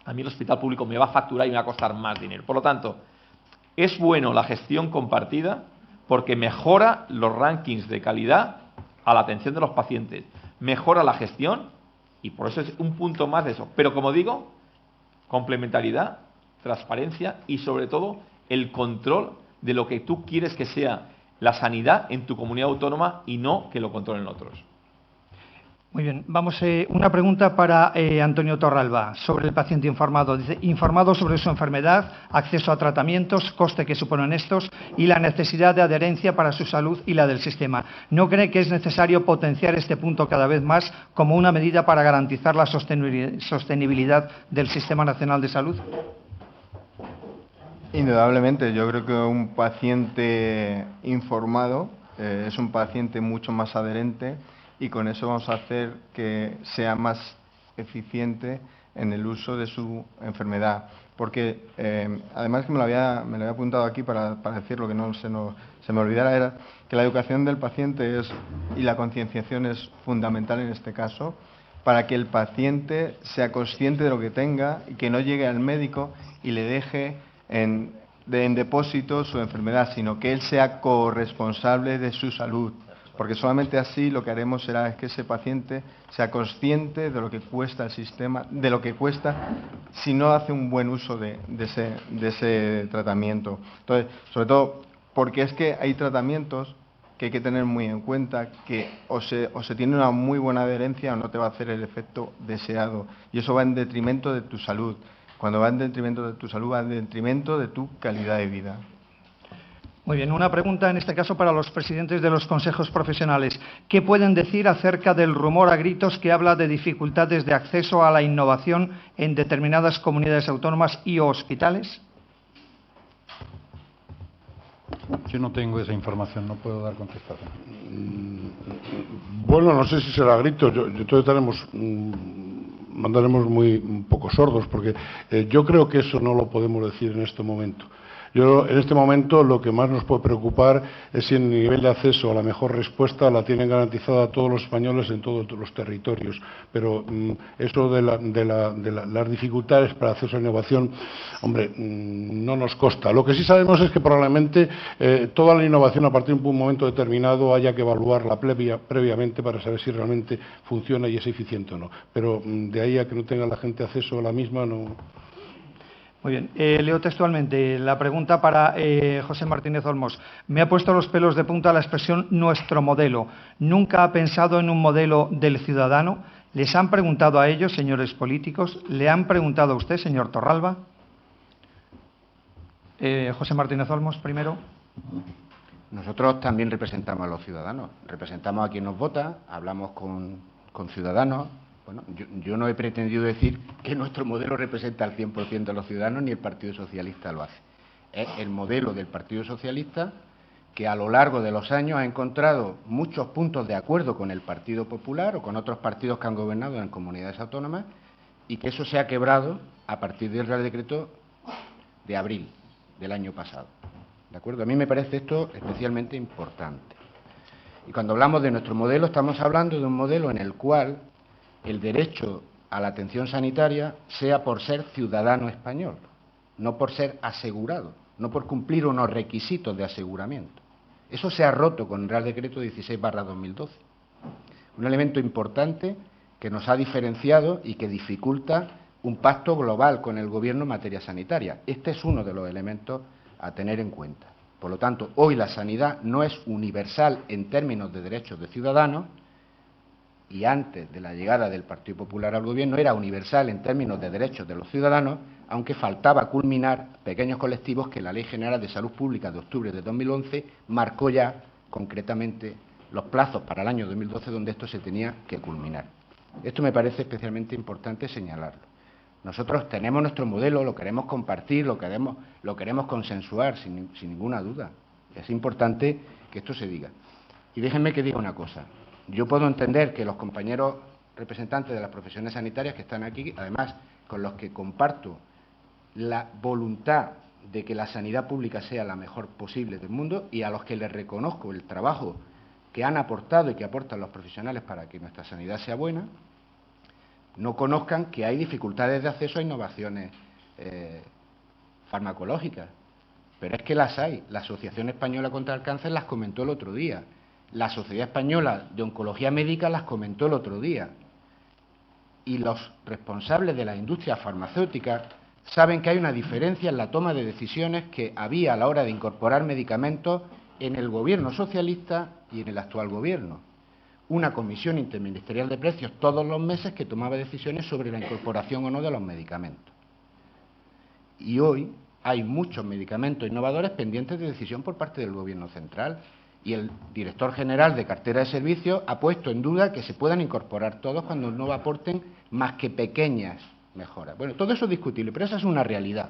a mí el hospital público me va a facturar y me va a costar más dinero. Por lo tanto, es bueno la gestión compartida porque mejora los rankings de calidad a la atención de los pacientes, mejora la gestión y por eso es un punto más de eso. Pero como digo, complementariedad, transparencia y sobre todo el control de lo que tú quieres que sea la sanidad en tu comunidad autónoma y no que lo controlen otros.
Muy bien, vamos, una pregunta para Antonio Torralba sobre el paciente informado. Dice, informado sobre su enfermedad, acceso a tratamientos, coste que suponen estos y la necesidad de adherencia para su salud y la del sistema. ¿No cree que es necesario potenciar este punto cada vez más como una medida para garantizar la sostenibilidad del Sistema Nacional de Salud?
Indudablemente, yo creo que un paciente informado es un paciente mucho más adherente y con eso vamos a hacer que sea más eficiente en el uso de su enfermedad. Porque, además que me lo había apuntado aquí para decirlo, que no se me olvidara, era que la educación del paciente y la concienciación es fundamental en este caso, para que el paciente sea consciente de lo que tenga y que no llegue al médico y le deje en depósito su enfermedad, sino que él sea corresponsable de su salud. Porque solamente así lo que haremos será que ese paciente sea consciente de lo que cuesta el sistema, de lo que cuesta si no hace un buen uso de ese tratamiento. Entonces, sobre todo, porque es que hay tratamientos que hay que tener muy en cuenta que o se tiene una muy buena adherencia o no te va a hacer el efecto deseado. Y eso va en detrimento de tu salud. Cuando va en detrimento de tu salud, va en detrimento de tu calidad de vida.
Muy bien, una pregunta en este caso para los presidentes de los consejos profesionales. ¿Qué pueden decir acerca del rumor a gritos que habla de dificultades de acceso a la innovación en determinadas comunidades autónomas y hospitales?
Yo no tengo esa información, no puedo dar contestación.
Bueno, no sé si será grito. Yo mandaremos muy un poco sordos, porque yo creo que eso no lo podemos decir en este momento. En este momento lo que más nos puede preocupar es si el nivel de acceso a la mejor respuesta la tienen garantizada todos los españoles en todos los territorios. Pero eso de las dificultades para acceso a la innovación, hombre, no nos consta. Lo que sí sabemos es que probablemente toda la innovación a partir de un momento determinado haya que evaluarla previamente para saber si realmente funciona y es eficiente o no. Pero de ahí a que no tenga la gente acceso a la misma, no.
Muy bien, leo textualmente la pregunta para José Martínez Olmos. Me ha puesto los pelos de punta la expresión nuestro modelo. ¿Nunca ha pensado en un modelo del ciudadano? ¿Les han preguntado a ellos, señores políticos? ¿Le han preguntado a usted, señor Torralba? José Martínez Olmos, primero.
Nosotros también representamos a los ciudadanos, representamos a quien nos vota, hablamos con ciudadanos. Bueno, yo no he pretendido decir que nuestro modelo representa al 100% de los ciudadanos, ni el Partido Socialista lo hace. Es el modelo del Partido Socialista que a lo largo de los años ha encontrado muchos puntos de acuerdo con el Partido Popular o con otros partidos que han gobernado en comunidades autónomas y que eso se ha quebrado a partir del Real Decreto de abril del año pasado. ¿De acuerdo? A mí me parece esto especialmente importante. Y cuando hablamos de nuestro modelo, estamos hablando de un modelo en el cual el derecho a la atención sanitaria sea por ser ciudadano español, no por ser asegurado, no por cumplir unos requisitos de aseguramiento. Eso se ha roto con el Real Decreto 16/2012. Un elemento importante que nos ha diferenciado y que dificulta un pacto global con el Gobierno en materia sanitaria. Este es uno de los elementos a tener en cuenta. Por lo tanto, hoy la sanidad no es universal en términos de derechos de ciudadanos, y antes de la llegada del Partido Popular al Gobierno era universal en términos de derechos de los ciudadanos, aunque faltaba culminar pequeños colectivos que la Ley General de Salud Pública de octubre de 2011 marcó ya concretamente los plazos para el año 2012 donde esto se tenía que culminar. Esto me parece especialmente importante señalarlo. Nosotros tenemos nuestro modelo, lo queremos compartir, lo queremos consensuar sin ninguna duda. Es importante que esto se diga. Y déjenme que diga una cosa. Yo puedo entender que los compañeros representantes de las profesiones sanitarias que están aquí, además con los que comparto la voluntad de que la sanidad pública sea la mejor posible del mundo y a los que les reconozco el trabajo que han aportado y que aportan los profesionales para que nuestra sanidad sea buena, no conozcan que hay dificultades de acceso a innovaciones farmacológicas. Pero es que las hay. La Asociación Española contra el Cáncer las comentó el otro día. La Sociedad Española de Oncología Médica las comentó el otro día. Y los responsables de la industria farmacéutica saben que hay una diferencia en la toma de decisiones que había a la hora de incorporar medicamentos en el gobierno socialista y en el actual gobierno. Una comisión interministerial de precios todos los meses que tomaba decisiones sobre la incorporación o no de los medicamentos. Y hoy hay muchos medicamentos innovadores pendientes de decisión por parte del Gobierno central y el director general de cartera de servicios ha puesto en duda que se puedan incorporar todos cuando no aporten más que pequeñas mejoras. Bueno, todo eso es discutible, pero esa es una realidad.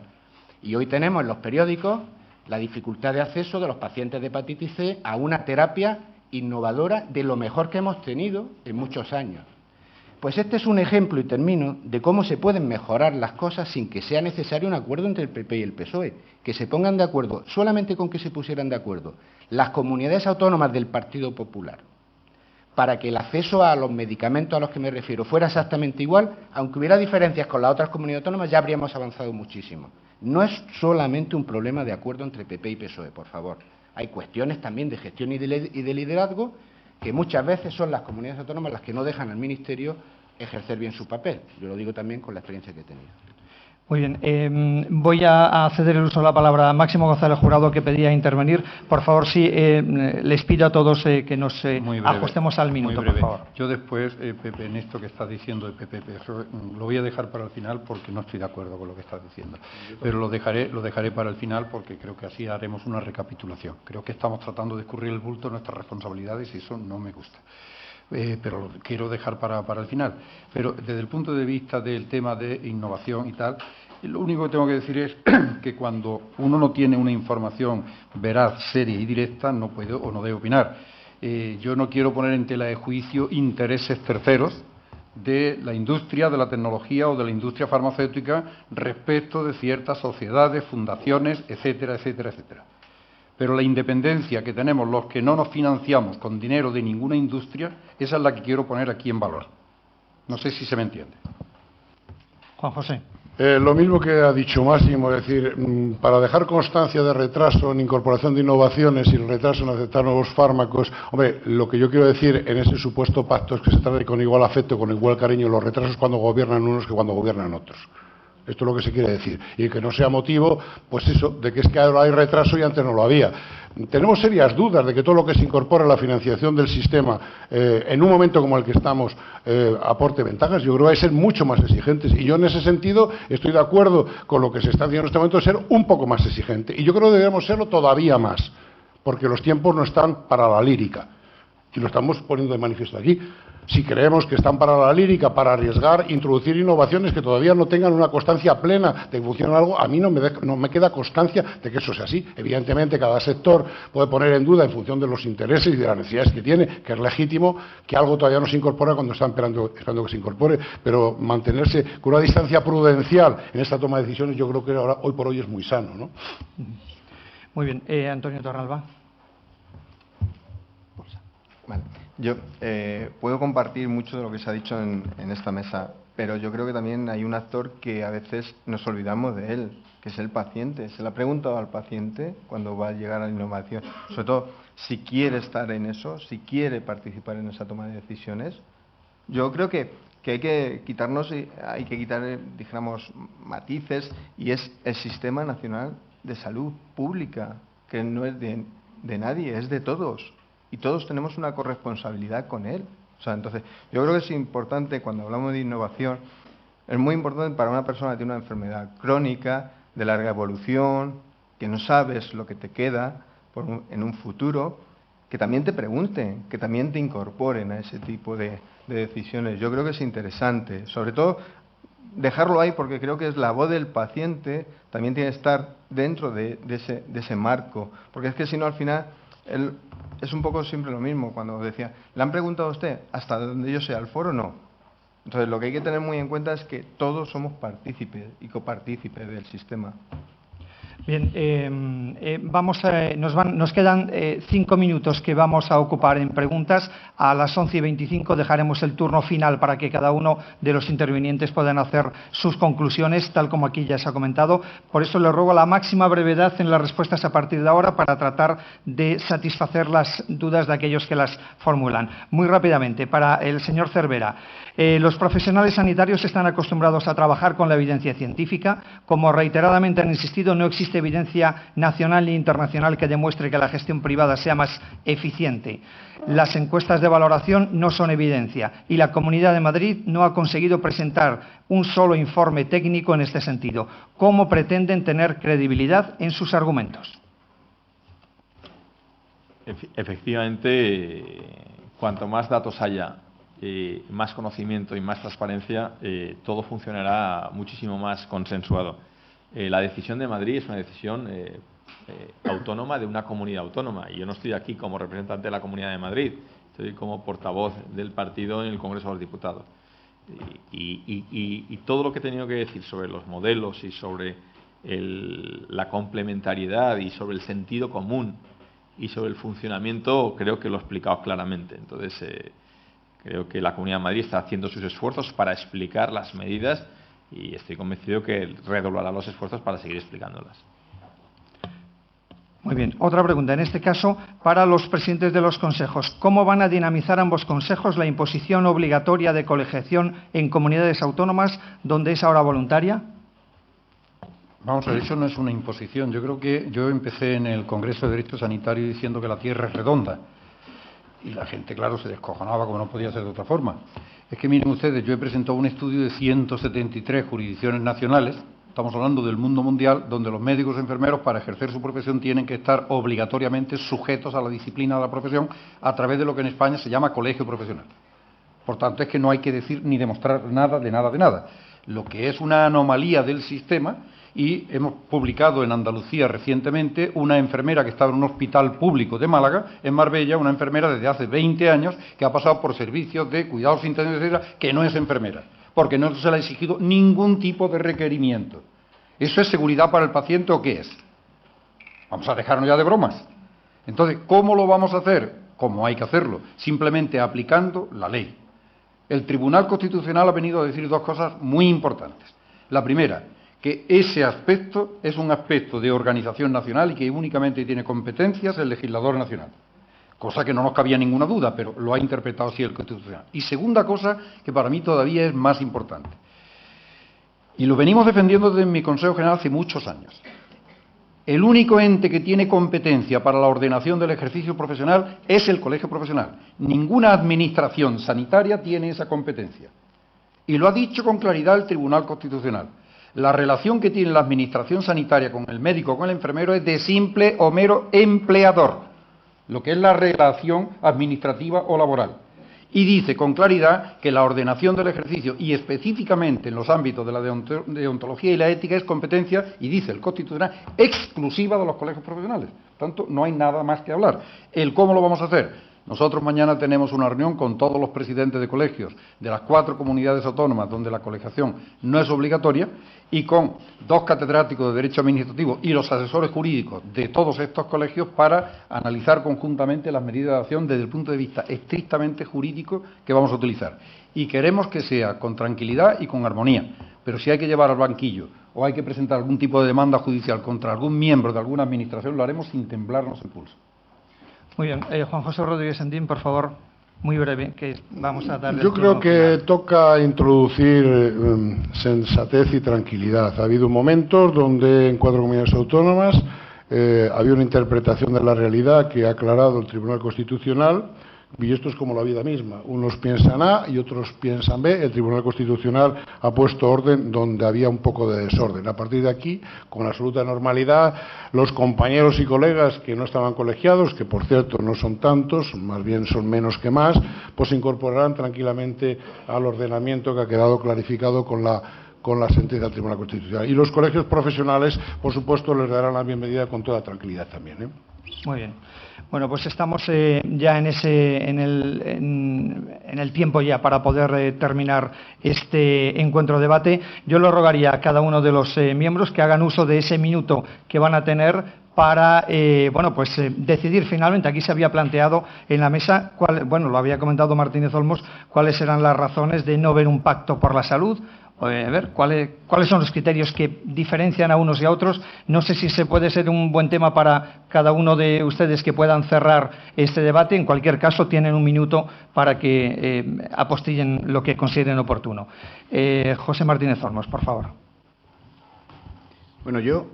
Y hoy tenemos en los periódicos la dificultad de acceso de los pacientes de hepatitis C a una terapia innovadora de lo mejor que hemos tenido en muchos años. Pues este es un ejemplo, y termino, de cómo se pueden mejorar las cosas sin que sea necesario un acuerdo entre el PP y el PSOE. Que se pongan de acuerdo, solamente con que se pusieran de acuerdo las comunidades autónomas del Partido Popular, para que el acceso a los medicamentos a los que me refiero fuera exactamente igual, aunque hubiera diferencias con las otras comunidades autónomas, ya habríamos avanzado muchísimo. No es solamente un problema de acuerdo entre PP y PSOE, por favor. Hay cuestiones también de gestión y de liderazgo que muchas veces son las comunidades autónomas las que no dejan al Ministerio ejercer bien su papel. Yo lo digo también con la experiencia que he tenido.
Muy bien. Voy a ceder el uso de la palabra a Máximo González Jurado, que pedía intervenir. Por favor, sí, les pido a todos que nos ajustemos al minuto, por favor.
Yo después, Pepe, en esto que estás diciendo de PP, lo voy a dejar para el final porque no estoy de acuerdo con lo que estás diciendo. Pero lo dejaré para el final porque creo que así haremos una recapitulación. Creo que estamos tratando de escurrir el bulto de nuestras responsabilidades y eso no me gusta. Pero lo quiero dejar para el final. Pero desde el punto de vista del tema de innovación y tal, lo único que tengo que decir es que cuando uno no tiene una información veraz, seria y directa, no puede o no debe opinar. Yo no quiero poner en tela de juicio intereses terceros de la industria, de la tecnología o de la industria farmacéutica respecto de ciertas sociedades, fundaciones, etcétera, etcétera, etcétera. Pero la independencia que tenemos los que no nos financiamos con dinero de ninguna industria, esa es la que quiero poner aquí en valor. No sé si se me entiende.
Juan José.
Lo mismo que ha dicho Máximo, es decir, para dejar constancia de retraso en incorporación de innovaciones y el retraso en aceptar nuevos fármacos, hombre, lo que yo quiero decir en ese supuesto pacto es que se trata con igual afecto, con igual cariño los retrasos cuando gobiernan unos que cuando gobiernan otros. Esto es lo que se quiere decir. Y que no sea motivo, pues eso, de que es que ahora hay retraso y antes no lo había. Tenemos serias dudas de que todo lo que se incorpora a la financiación del sistema, en un momento como el que estamos, aporte ventajas. Yo creo que hay que ser mucho más exigentes. Y yo en ese sentido estoy de acuerdo con lo que se está haciendo en este momento, de ser un poco más exigente. Y yo creo que debemos serlo todavía más, porque los tiempos no están para la lírica. Y lo estamos poniendo de manifiesto aquí. Si creemos que están para la lírica, para arriesgar, introducir innovaciones que todavía no tengan una constancia plena de que funciona algo, a mí no me queda constancia de que eso sea así. Evidentemente, cada sector puede poner en duda en función de los intereses y de las necesidades que tiene, que es legítimo que algo todavía no se incorpore cuando está esperando que se incorpore, pero mantenerse con una distancia prudencial en esta toma de decisiones yo creo que ahora, hoy por hoy es muy sano, ¿no?
Muy bien. Antonio Torralba.
Vale. Yo puedo compartir mucho de lo que se ha dicho en esta mesa, pero yo creo que también hay un actor que a veces nos olvidamos de él, que es el paciente. Se le ha preguntado al paciente cuando va a llegar a la innovación, sobre todo si quiere estar en eso, si quiere participar en esa toma de decisiones. Yo creo que hay que quitar, dijéramos, matices, y es el Sistema Nacional de Salud Pública, que no es de nadie, es de todos. Y todos tenemos una corresponsabilidad con él. O sea, entonces, yo creo que es importante, cuando hablamos de innovación, es muy importante para una persona que tiene una enfermedad crónica, de larga evolución, que no sabes lo que te queda en un futuro, que también te pregunten, que también te incorporen a ese tipo de decisiones. Yo creo que es interesante, sobre todo dejarlo ahí, porque creo que es la voz del paciente, también tiene que estar dentro de ese marco, porque es que si no, al final, es un poco siempre lo mismo. Cuando decía, ¿le han preguntado a usted hasta donde yo sea el foro? No. Entonces, lo que hay que tener muy en cuenta es que todos somos partícipes y copartícipes del sistema.
Bien, nos quedan 5 minutos que vamos a ocupar en preguntas. A las 11:25 dejaremos el turno final para que cada uno de los intervinientes puedan hacer sus conclusiones, tal como aquí ya se ha comentado. Por eso le ruego la máxima brevedad en las respuestas a partir de ahora para tratar de satisfacer las dudas de aquellos que las formulan. Muy rápidamente, para el señor Cervera. Los profesionales sanitarios están acostumbrados a trabajar con la evidencia científica. Como reiteradamente han insistido, no existe evidencia nacional ni internacional que demuestre que la gestión privada sea más eficiente. Las encuestas de valoración no son evidencia y la Comunidad de Madrid no ha conseguido presentar un solo informe técnico en este sentido. ¿Cómo pretenden tener credibilidad en sus argumentos?
Efectivamente, cuanto más datos haya, más conocimiento y más transparencia, todo funcionará muchísimo más consensuado. La decisión de Madrid es una decisión autónoma de una comunidad autónoma, y yo no estoy aquí como representante de la Comunidad de Madrid, estoy como portavoz del partido en el Congreso de los Diputados. Y todo lo que he tenido que decir sobre los modelos y sobre la complementariedad y sobre el sentido común y sobre el funcionamiento, creo que lo he explicado claramente. Entonces, creo que la Comunidad de Madrid está haciendo sus esfuerzos para explicar las medidas y estoy convencido que redoblará los esfuerzos para seguir explicándolas.
Muy bien. Otra pregunta, en este caso, para los presidentes de los consejos. ¿Cómo van a dinamizar ambos consejos la imposición obligatoria de colegiación en comunidades autónomas donde es ahora voluntaria?
Vamos a ver, eso no es una imposición. Yo creo que yo empecé en el Congreso de Derecho Sanitario diciendo que la Tierra es redonda. Y la gente, claro, se descojonaba como no podía ser de otra forma. Es que miren ustedes, yo he presentado un estudio de 173 jurisdicciones nacionales, estamos hablando del mundo mundial, donde los médicos y enfermeros para ejercer su profesión tienen que estar obligatoriamente sujetos a la disciplina de la profesión a través de lo que en España se llama colegio profesional. Por tanto, es que no hay que decir ni demostrar nada de nada de nada. Lo que es una anomalía del sistema. Y hemos publicado en Andalucía recientemente una enfermera que estaba en un hospital público de Málaga, en Marbella, una enfermera desde hace 20 años que ha pasado por servicios de cuidados intensivos, que no es enfermera, porque no se le ha exigido ningún tipo de requerimiento. ¿Eso es seguridad para el paciente o qué es? Vamos a dejarnos ya de bromas. Entonces, ¿cómo lo vamos a hacer? Como hay que hacerlo, simplemente aplicando la ley. El Tribunal Constitucional ha venido a decir dos cosas muy importantes. La primera, que ese aspecto es un aspecto de organización nacional y que únicamente tiene competencias el legislador nacional. Cosa que no nos cabía ninguna duda, pero lo ha interpretado así el Constitucional. Y segunda cosa, que para mí todavía es más importante. Y lo venimos defendiendo desde mi Consejo General hace muchos años. El único ente que tiene competencia para la ordenación del ejercicio profesional es el colegio profesional. Ninguna administración sanitaria tiene esa competencia. Y lo ha dicho con claridad el Tribunal Constitucional. La relación que tiene la administración sanitaria con el médico o con el enfermero es de simple o mero empleador, lo que es la relación administrativa o laboral. Y dice con claridad que la ordenación del ejercicio, y específicamente en los ámbitos de la deontología y la ética, es competencia, y dice el Constitucional, exclusiva de los colegios profesionales. Por tanto, no hay nada más que hablar. ¿El cómo lo vamos a hacer? Nosotros mañana tenemos una reunión con todos los presidentes de colegios de las 4 comunidades autónomas donde la colegiación no es obligatoria y con 2 catedráticos de Derecho Administrativo y los asesores jurídicos de todos estos colegios para analizar conjuntamente las medidas de acción desde el punto de vista estrictamente jurídico que vamos a utilizar. Y queremos que sea con tranquilidad y con armonía. Pero si hay que llevar al banquillo o hay que presentar algún tipo de demanda judicial contra algún miembro de alguna administración, lo haremos sin temblarnos el pulso.
Muy bien. Juan José Rodríguez Sendín, por favor, muy breve, que vamos a darle...
Yo creo que toca introducir sensatez y tranquilidad. Ha habido momentos donde en 4 comunidades autónomas había una interpretación de la realidad que ha aclarado el Tribunal Constitucional, y esto es como la vida misma. Unos piensan A y otros piensan B. El Tribunal Constitucional ha puesto orden donde había un poco de desorden. A partir de aquí, con absoluta normalidad, los compañeros y colegas que no estaban colegiados, que por cierto no son tantos, más bien son menos que más, pues se incorporarán tranquilamente al ordenamiento que ha quedado clarificado con la sentencia del Tribunal Constitucional. Y los colegios profesionales, por supuesto, les darán la bienvenida con toda tranquilidad también, ¿eh?
Muy bien. Bueno, pues estamos ya en el tiempo ya para poder terminar este encuentro debate. Yo le rogaría a cada uno de los miembros que hagan uso de ese minuto que van a tener para decidir finalmente. Aquí se había planteado en la mesa, lo había comentado Martínez Olmos, cuáles eran las razones de no ver un pacto por la salud. A ver, ¿cuáles son los criterios que diferencian a unos y a otros? No sé si se puede ser un buen tema para cada uno de ustedes que puedan cerrar este debate. En cualquier caso, tienen un minuto para que apostillen lo que consideren oportuno. José Martínez Olmos, por favor.
Bueno, yo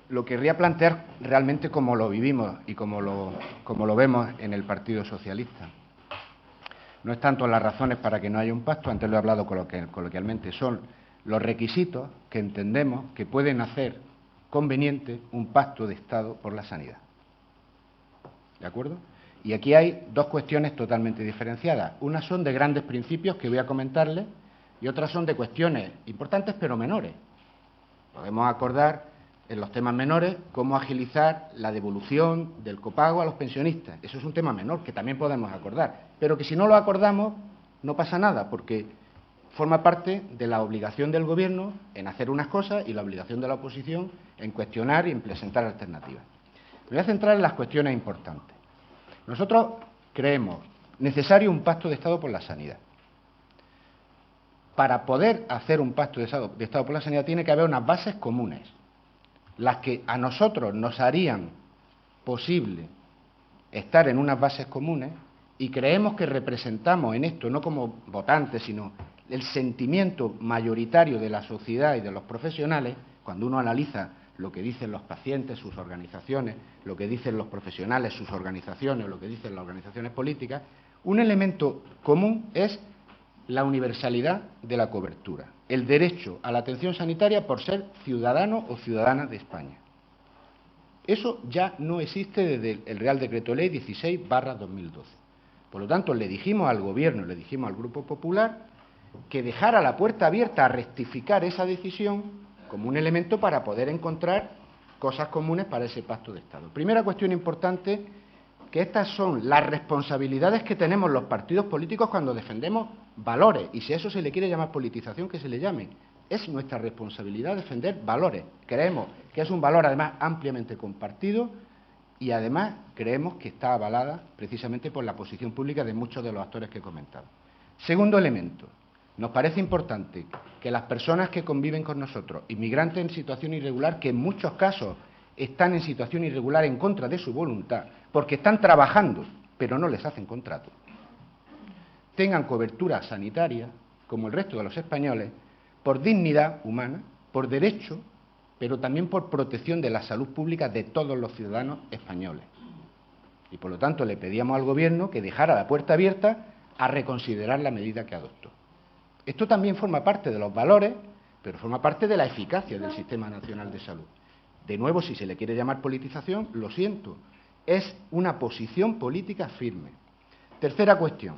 lo querría plantear realmente como lo vivimos y como lo vemos en el Partido Socialista. No es tanto las razones para que no haya un pacto, antes lo he hablado coloquialmente, son los requisitos que entendemos que pueden hacer conveniente un pacto de Estado por la sanidad. ¿De acuerdo? Y aquí hay dos cuestiones totalmente diferenciadas. Unas son de grandes principios que voy a comentarles y otras son de cuestiones importantes pero menores. Podemos acordar en los temas menores cómo agilizar la devolución del copago a los pensionistas. Eso es un tema menor que también podemos acordar, pero que si no lo acordamos no pasa nada, porque forma parte de la obligación del Gobierno en hacer unas cosas y la obligación de la oposición en cuestionar y en presentar alternativas. Me voy a centrar en las cuestiones importantes. Nosotros creemos necesario un pacto de Estado por la sanidad. Para poder hacer un pacto de Estado por la sanidad tiene que haber unas bases comunes, las que a nosotros nos harían posible estar en unas bases comunes, y creemos que representamos en esto, no como votantes, sino el sentimiento mayoritario de la sociedad y de los profesionales, cuando uno analiza lo que dicen los pacientes, sus organizaciones, lo que dicen los profesionales, sus organizaciones, lo que dicen las organizaciones políticas, un elemento común es la universalidad de la cobertura, el derecho a la atención sanitaria por ser ciudadano o ciudadana de España. Eso ya no existe desde el Real Decreto Ley 16/2012. Por lo tanto, le dijimos al Gobierno, le dijimos al Grupo Popular que dejara la puerta abierta a rectificar esa decisión como un elemento para poder encontrar cosas comunes para ese pacto de Estado. Primera cuestión importante, que estas son las responsabilidades que tenemos los partidos políticos cuando defendemos valores, y si a eso se le quiere llamar politización, que se le llame. Es nuestra responsabilidad defender valores. Creemos que es un valor, además, ampliamente compartido, y además creemos que está avalada precisamente por la posición pública de muchos de los actores que he comentado. Segundo elemento, nos parece importante que las personas que conviven con nosotros, inmigrantes en situación irregular, que en muchos casos están en situación irregular en contra de su voluntad, porque están trabajando, pero no les hacen contrato, tengan cobertura sanitaria, como el resto de los españoles, por dignidad humana, por derecho, pero también por protección de la salud pública de todos los ciudadanos españoles. Y por lo tanto le pedíamos al Gobierno que dejara la puerta abierta a reconsiderar la medida que adoptó. Esto también forma parte de los valores, pero forma parte de la eficacia del Sistema Nacional de Salud. De nuevo, si se le quiere llamar politización, lo siento, es una posición política firme. Tercera cuestión,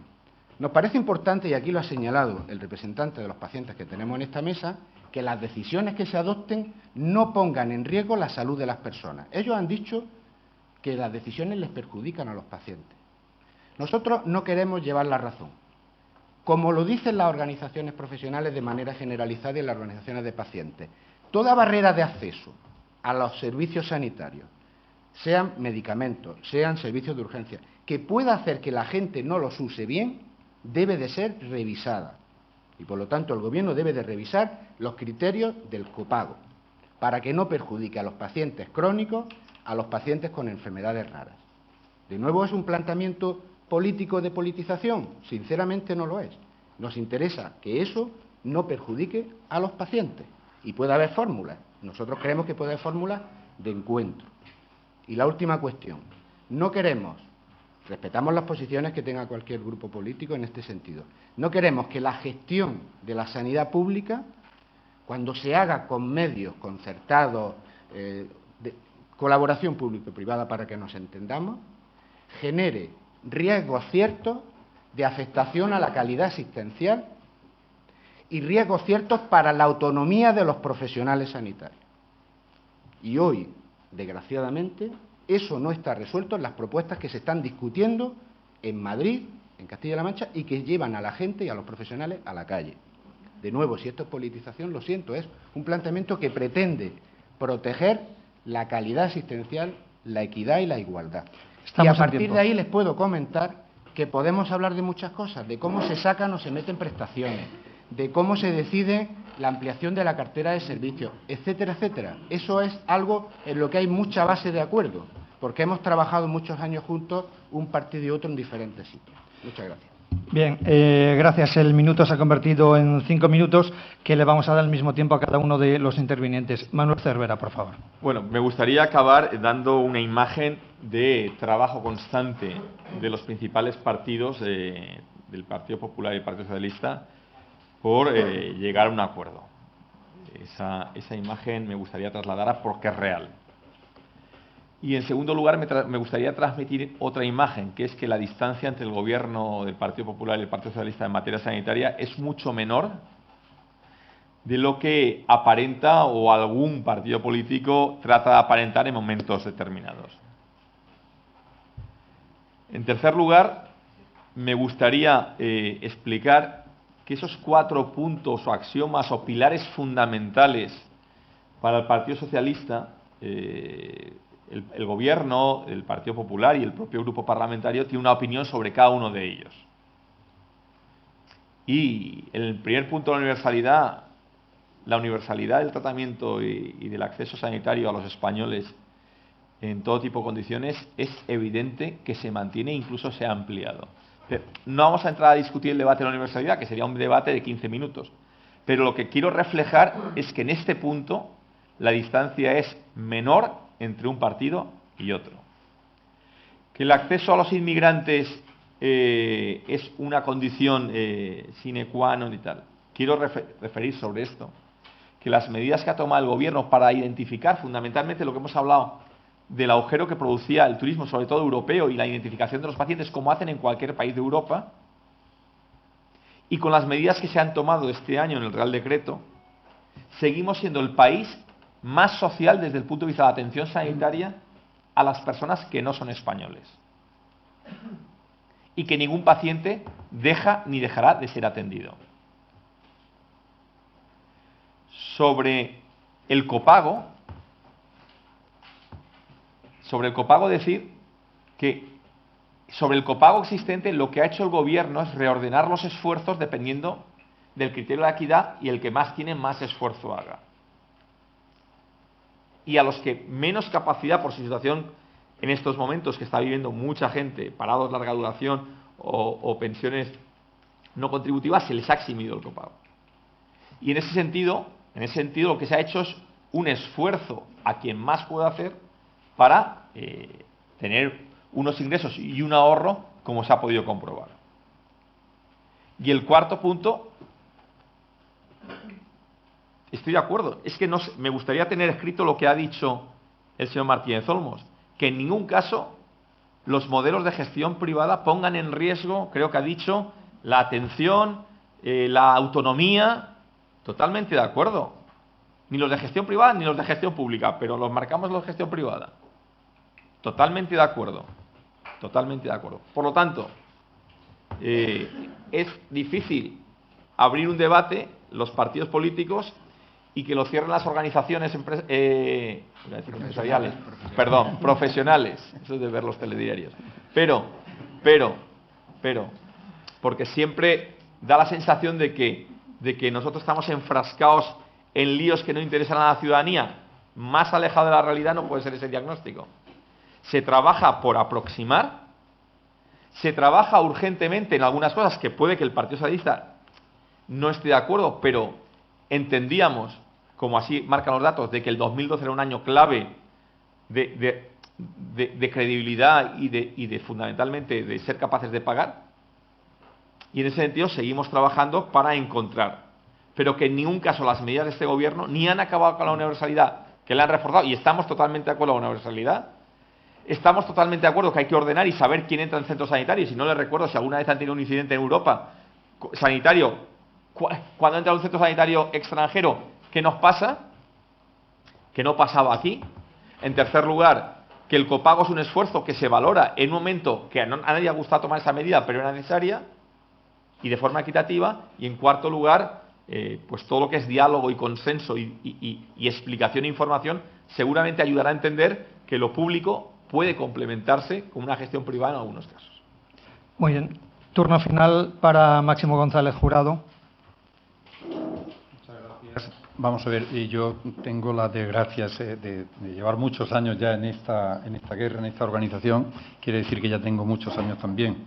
nos parece importante, y aquí lo ha señalado el representante de los pacientes que tenemos en esta mesa, que las decisiones que se adopten no pongan en riesgo la salud de las personas. Ellos han dicho que las decisiones les perjudican a los pacientes. Nosotros no queremos llevar la razón. Como lo dicen las organizaciones profesionales de manera generalizada y las organizaciones de pacientes, toda barrera de acceso a los servicios sanitarios, sean medicamentos, sean servicios de urgencia, que pueda hacer que la gente no los use bien, debe de ser revisada. Y por lo tanto el Gobierno debe de revisar los criterios del copago, para que no perjudique a los pacientes crónicos, a los pacientes con enfermedades raras. De nuevo, ¿es un planteamiento político de politización? Sinceramente no lo es. Nos interesa que eso no perjudique a los pacientes. Y puede haber fórmulas. Nosotros creemos que puede haber fórmulas de encuentro. Y la última cuestión. No queremos, respetamos las posiciones que tenga cualquier grupo político en este sentido, no queremos que la gestión de la sanidad pública, cuando se haga con medios concertados, de colaboración público-privada para que nos entendamos, genere riesgos ciertos de afectación a la calidad asistencial y riesgos ciertos para la autonomía de los profesionales sanitarios. Y hoy, desgraciadamente, Eso no está resuelto en las propuestas que se están discutiendo en Madrid, en Castilla-La Mancha, y que llevan a la gente y a los profesionales a la calle. De nuevo, si esto es politización, lo siento, es un planteamiento que pretende proteger la calidad asistencial, la equidad y la igualdad. Y a partir de ahí les puedo comentar que podemos hablar de muchas cosas, de cómo se sacan o se meten prestaciones, de cómo se decide la ampliación de la cartera de servicios, etcétera, etcétera. Eso es algo en lo que hay mucha base de acuerdo, porque hemos trabajado muchos años juntos, un partido y otro en diferentes sitios. Muchas gracias.
Bien, gracias. El minuto se ha convertido en 5 minutos que le vamos a dar al mismo tiempo a cada uno de los intervinientes. Manuel Cervera, por favor.
Bueno, me gustaría acabar dando una imagen de trabajo constante de los principales partidos, del Partido Popular y el Partido Socialista, por llegar a un acuerdo. Esa imagen me gustaría trasladar porque es real. Y en segundo lugar, me gustaría transmitir otra imagen, que es que la distancia entre el gobierno del Partido Popular y el Partido Socialista en materia sanitaria es mucho menor de lo que aparenta o algún partido político trata de aparentar en momentos determinados. En tercer lugar, me gustaría explicar que esos 4 puntos o axiomas o pilares fundamentales para el Partido Socialista, el Gobierno, el Partido Popular y el propio grupo parlamentario tiene una opinión sobre cada uno de ellos. Y en el primer punto de la universalidad del tratamiento y del acceso sanitario a los españoles en todo tipo de condiciones, es evidente que se mantiene e incluso se ha ampliado. No vamos a entrar a discutir el debate de la universalidad, que sería un debate de 15 minutos. Pero lo que quiero reflejar es que en este punto la distancia es menor entre un partido y otro. Que el acceso a los inmigrantes es una condición sine qua non y tal. Quiero referir sobre esto, que las medidas que ha tomado el Gobierno para identificar fundamentalmente lo que hemos hablado del agujero que producía el turismo, sobre todo europeo, y la identificación de los pacientes como hacen en cualquier país de Europa, y con las medidas que se han tomado este año en el Real Decreto, seguimos siendo el país más social desde el punto de vista de la atención sanitaria a las personas que no son españoles. Y que ningún paciente deja ni dejará de ser atendido. Sobre el copago decir que sobre el copago existente lo que ha hecho el Gobierno es reordenar los esfuerzos dependiendo del criterio de la equidad y el que más tiene más esfuerzo haga. Y a los que menos capacidad por su situación en estos momentos que está viviendo mucha gente, parados de larga duración o pensiones no contributivas, se les ha eximido el copago. Y en ese sentido lo que se ha hecho es un esfuerzo a quien más puede hacer para tener unos ingresos y un ahorro, como se ha podido comprobar. Y el cuarto punto, estoy de acuerdo, es que me gustaría tener escrito lo que ha dicho el señor Martínez Olmos, que en ningún caso los modelos de gestión privada pongan en riesgo, creo que ha dicho, la atención, la autonomía. Totalmente de acuerdo. Ni los de gestión privada ni los de gestión pública, pero los marcamos los de gestión privada. Totalmente de acuerdo. Totalmente de acuerdo. Por lo tanto, es difícil abrir un debate, los partidos políticos, y que lo cierren las organizaciones empresariales, profesionales, eso es de ver los telediarios. Pero, porque siempre da la sensación de que nosotros estamos enfrascados en líos que no interesan a la ciudadanía. Más alejado de la realidad no puede ser ese diagnóstico. Se trabaja por aproximar, se trabaja urgentemente en algunas cosas que puede que el Partido Socialista no esté de acuerdo, pero entendíamos, como así marcan los datos, de que el 2012 era un año clave de credibilidad y de fundamentalmente de ser capaces de pagar. Y en ese sentido seguimos trabajando para encontrar, pero que en ningún caso las medidas de este Gobierno ni han acabado con la universalidad, que la han reforzado, y estamos totalmente de acuerdo con la universalidad. Estamos totalmente de acuerdo que hay que ordenar y saber quién entra en centros sanitarios. Y no les recuerdo si alguna vez han tenido un incidente en Europa sanitario, cuando entra a un centro sanitario extranjero, ¿qué nos pasa? Que no pasaba aquí. En tercer lugar, que el copago es un esfuerzo que se valora en un momento que a nadie ha gustado tomar esa medida, pero era necesaria y de forma equitativa. Y en cuarto lugar, pues todo lo que es diálogo y consenso y explicación e información seguramente ayudará a entender que lo público puede complementarse con una gestión privada en algunos casos.
Muy bien. Turno final para Máximo González Jurado.
Muchas gracias. Vamos a ver, yo tengo las desgracias de llevar muchos años ya en esta guerra, en esta organización. Quiere decir que ya tengo muchos años también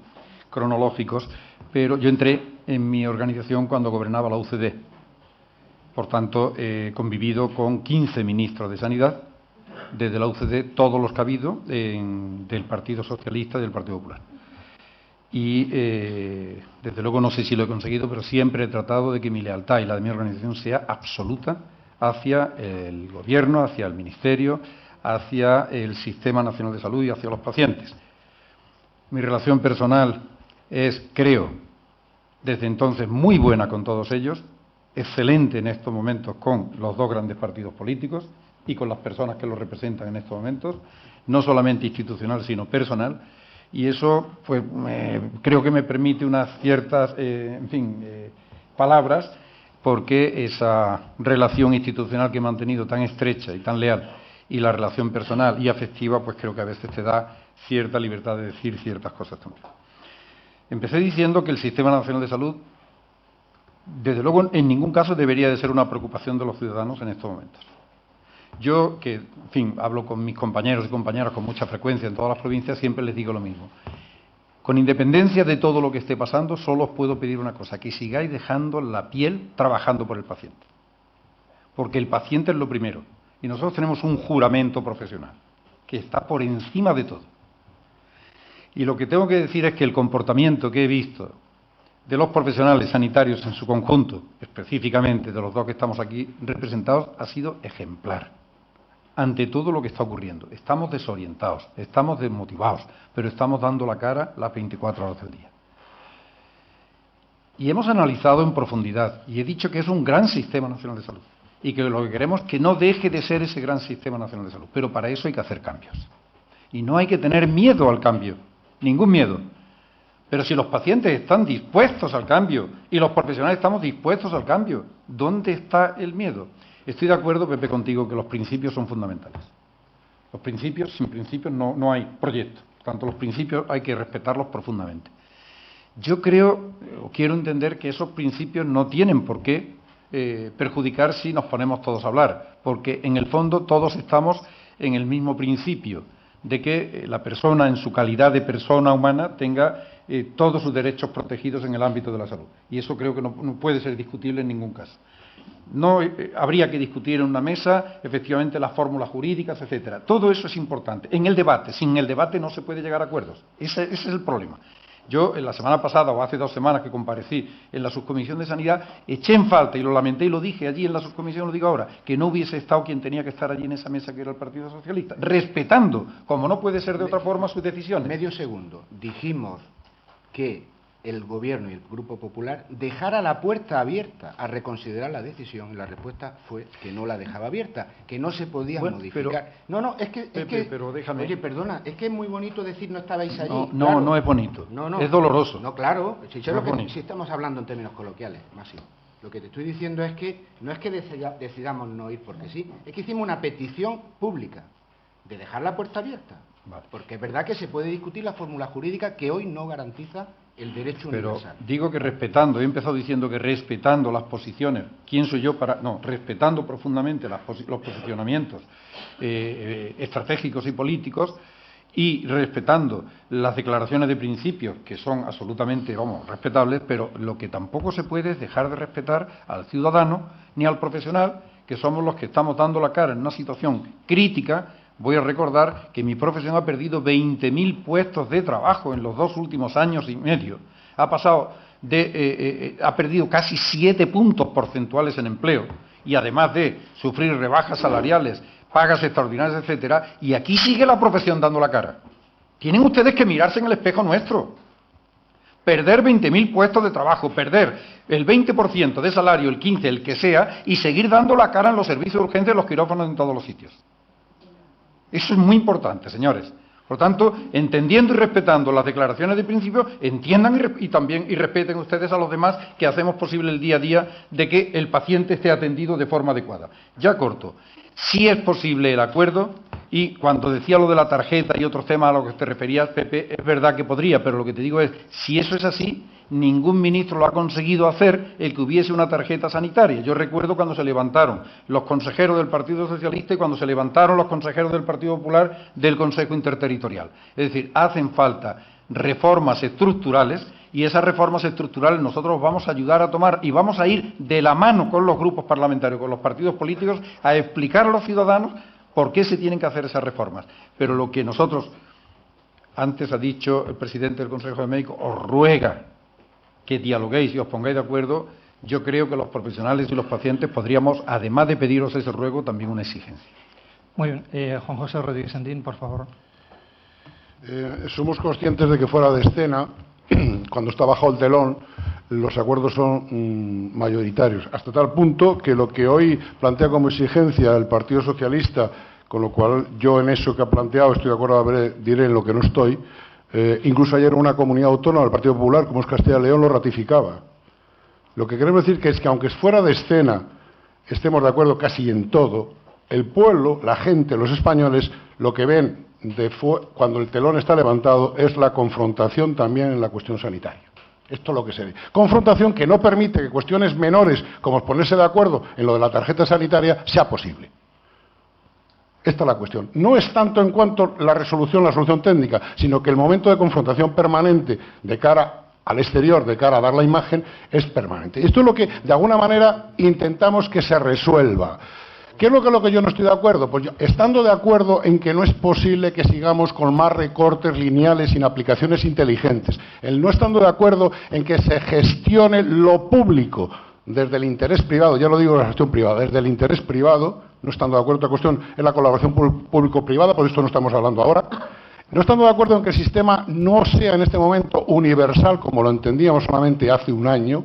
cronológicos, pero yo entré en mi organización cuando gobernaba la UCD. Por tanto, he convivido con 15 ministros de Sanidad, desde la UCD, todos los que ha habido del Partido Socialista y del Partido Popular. Y, desde luego, no sé si lo he conseguido, pero siempre he tratado de que mi lealtad y la de mi organización sea absoluta hacia el Gobierno, hacia el Ministerio, hacia el Sistema Nacional de Salud y hacia los pacientes. Mi relación personal es, creo, desde entonces muy buena con todos ellos, excelente en estos momentos con los dos grandes partidos políticos y con las personas que los representan en estos momentos, no solamente institucional, sino personal. Y eso, pues, creo que me permite unas ciertas, palabras, porque esa relación institucional que he mantenido tan estrecha y tan leal, y la relación personal y afectiva, pues creo que a veces te da cierta libertad de decir ciertas cosas también. Empecé diciendo que el Sistema Nacional de Salud, desde luego, en ningún caso debería de ser una preocupación de los ciudadanos en estos momentos. Yo, que, en fin, hablo con mis compañeros y compañeras con mucha frecuencia en todas las provincias, siempre les digo lo mismo. Con independencia de todo lo que esté pasando, solo os puedo pedir una cosa, que sigáis dejando la piel trabajando por el paciente. Porque el paciente es lo primero. Y nosotros tenemos un juramento profesional, que está por encima de todo. Y lo que tengo que decir es que el comportamiento que he visto de los profesionales sanitarios en su conjunto, específicamente de los dos que estamos aquí representados, ha sido ejemplar. Ante todo lo que está ocurriendo. Estamos desorientados, estamos desmotivados, pero estamos dando la cara las 24 horas del día. Y hemos analizado en profundidad, y he dicho que es un gran sistema nacional de salud, y que lo que queremos es que no deje de ser ese gran sistema nacional de salud, pero para eso hay que hacer cambios. Y no hay que tener miedo al cambio, ningún miedo. Pero si los pacientes están dispuestos al cambio, y los profesionales estamos dispuestos al cambio, ¿dónde está el miedo? Estoy de acuerdo, Pepe, contigo, que los principios son fundamentales. Los principios, sin principios no hay proyecto. Por tanto, los principios hay que respetarlos profundamente. Yo creo, o quiero entender, que esos principios no tienen por qué perjudicar si nos ponemos todos a hablar, porque en el fondo todos estamos en el mismo principio, de que la persona, en su calidad de persona humana, tenga todos sus derechos protegidos en el ámbito de la salud. Y eso creo que no puede ser discutible en ningún caso. No habría que discutir en una mesa, efectivamente, las fórmulas jurídicas, etcétera. Todo eso es importante. En el debate, sin el debate no se puede llegar a acuerdos. Ese es el problema. Yo, en la semana pasada, o hace 2 semanas que comparecí en la Subcomisión de Sanidad, eché en falta, y lo lamenté y lo dije allí en la Subcomisión, lo digo ahora, que no hubiese estado quien tenía que estar allí en esa mesa, que era el Partido Socialista, respetando, como no puede ser de otra forma, sus decisiones.
Medio segundo. Dijimos que el Gobierno y el Grupo Popular dejara la puerta abierta a reconsiderar la decisión, y la respuesta fue que no la dejaba abierta, que no se podía modificar.
Pero déjame.
Oye, perdona, es que es muy bonito decir no estabais allí.
No,
claro.
no es bonito.
No.
Es doloroso.
No, claro. Si estamos hablando en términos coloquiales, Máximo. Lo que te estoy diciendo es que no es que decidamos no ir porque sí, es que hicimos una petición pública de dejar la puerta abierta.
Vale.
Porque es verdad que se puede discutir la fórmula jurídica que hoy no garantiza el derecho universal.
Pero digo que respetando, he empezado diciendo que respetando las posiciones, ¿quién soy yo para...? No, respetando profundamente los posicionamientos estratégicos y políticos, y respetando las declaraciones de principios, que son absolutamente, respetables, pero lo que tampoco se puede es dejar de respetar al ciudadano ni al profesional, que somos los que estamos dando la cara en una situación crítica. Voy a recordar que mi profesión ha perdido 20.000 puestos de trabajo en los 2 últimos años y medio. Ha perdido casi 7 puntos porcentuales en empleo, y además de sufrir rebajas salariales, pagas extraordinarias, etcétera, y aquí sigue la profesión dando la cara. Tienen ustedes que mirarse en el espejo nuestro. Perder 20.000 puestos de trabajo, perder el 20% de salario, el 15%, el que sea, y seguir dando la cara en los servicios de urgencia y los quirófanos en todos los sitios. Eso es muy importante, señores. Por tanto, entendiendo y respetando las declaraciones de principio, entiendan y respeten ustedes a los demás que hacemos posible el día a día de que el paciente esté atendido de forma adecuada. Ya corto. Sí es posible el acuerdo, y cuando decía lo de la tarjeta y otros temas a los que te referías, Pepe, es verdad que podría, pero lo que te digo es, si eso es así, ningún ministro lo ha conseguido hacer el que hubiese una tarjeta sanitaria. Yo recuerdo cuando se levantaron los consejeros del Partido Socialista y cuando se levantaron los consejeros del Partido Popular del Consejo Interterritorial. Es decir, hacen falta reformas estructurales, y esas reformas estructurales nosotros vamos a ayudar a tomar y vamos a ir de la mano con los grupos parlamentarios, con los partidos políticos, a explicar a los ciudadanos por qué se tienen que hacer esas reformas. Pero lo que nosotros, antes ha dicho el presidente del Consejo de Médicos, os ruega que dialoguéis y os pongáis de acuerdo. Yo creo que los profesionales y los pacientes podríamos, además de pediros ese ruego, también una exigencia.
Muy bien. Juan José Rodríguez Sandín, por favor.
Somos conscientes de que fuera de escena, cuando está bajo el telón, los acuerdos son mayoritarios, hasta tal punto que lo que hoy plantea como exigencia el Partido Socialista, con lo cual yo en eso que ha planteado estoy de acuerdo, diré en lo que no estoy, incluso ayer una comunidad autónoma del Partido Popular, como es Castilla y León, lo ratificaba. Lo que queremos decir es que aunque fuera de escena estemos de acuerdo casi en todo, el pueblo, la gente, los españoles, lo que ven cuando el telón está levantado es la confrontación también en la cuestión sanitaria. Esto es lo que se ve. Confrontación que no permite que cuestiones menores, como ponerse de acuerdo en lo de la tarjeta sanitaria, sea posible. Esta es la cuestión. No es tanto en cuanto la solución técnica, sino que el momento de confrontación permanente de cara al exterior, de cara a dar la imagen, es permanente. Esto es lo que, de alguna manera, intentamos que se resuelva. ¿Qué es lo que yo no estoy de acuerdo? Pues yo, estando de acuerdo en que no es posible que sigamos con más recortes lineales sin aplicaciones inteligentes, el no estando de acuerdo en que se gestione lo público desde el interés privado, ya lo digo, la gestión privada, desde el interés privado, no estando de acuerdo, otra cuestión es la colaboración público-privada, por esto no estamos hablando ahora, no estando de acuerdo en que el sistema no sea en este momento universal como lo entendíamos solamente hace un año.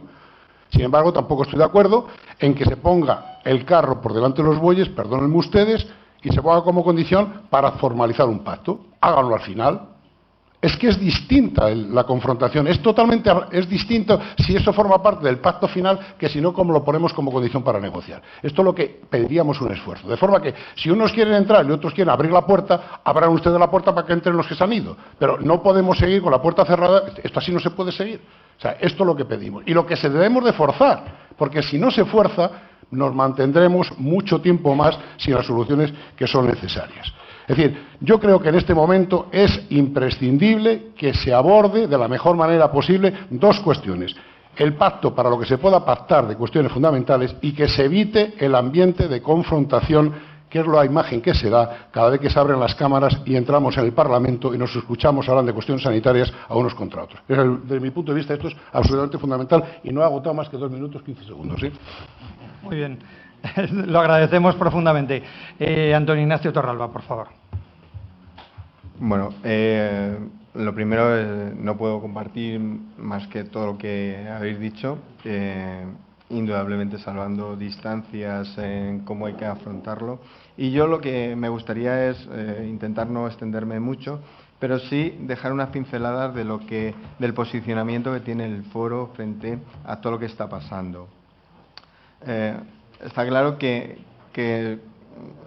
Sin embargo, tampoco estoy de acuerdo en que se ponga el carro por delante de los bueyes, perdónenme ustedes, y se ponga como condición para formalizar un pacto. Háganlo al final. Es que es distinta la confrontación, es distinto si eso forma parte del pacto final que si no como lo ponemos como condición para negociar. Esto es lo que pediríamos un esfuerzo. De forma que si unos quieren entrar y otros quieren abrir la puerta, abran ustedes la puerta para que entren los que se han ido. Pero no podemos seguir con la puerta cerrada, esto así no se puede seguir. O sea, esto es lo que pedimos. Y lo que se debemos de forzar, porque si no se fuerza, nos mantendremos mucho tiempo más sin las soluciones que son necesarias. Es decir, yo creo que en este momento es imprescindible que se aborde de la mejor manera posible dos cuestiones. El pacto para lo que se pueda pactar de cuestiones fundamentales y que se evite el ambiente de confrontación, que es la imagen que se da cada vez que se abren las cámaras y entramos en el Parlamento y nos escuchamos hablar de cuestiones sanitarias a unos contra otros. Desde mi punto de vista esto es absolutamente fundamental y no he agotado más que 2 minutos 15 segundos. ¿Sí?
Muy bien. Lo agradecemos profundamente. Antonio Ignacio Torralba, por favor.
Bueno, lo primero, no puedo compartir más que todo lo que habéis dicho, indudablemente salvando distancias en cómo hay que afrontarlo. Y yo lo que me gustaría es intentar no extenderme mucho, pero sí dejar unas pinceladas del posicionamiento que tiene el foro frente a todo lo que está pasando. Está claro que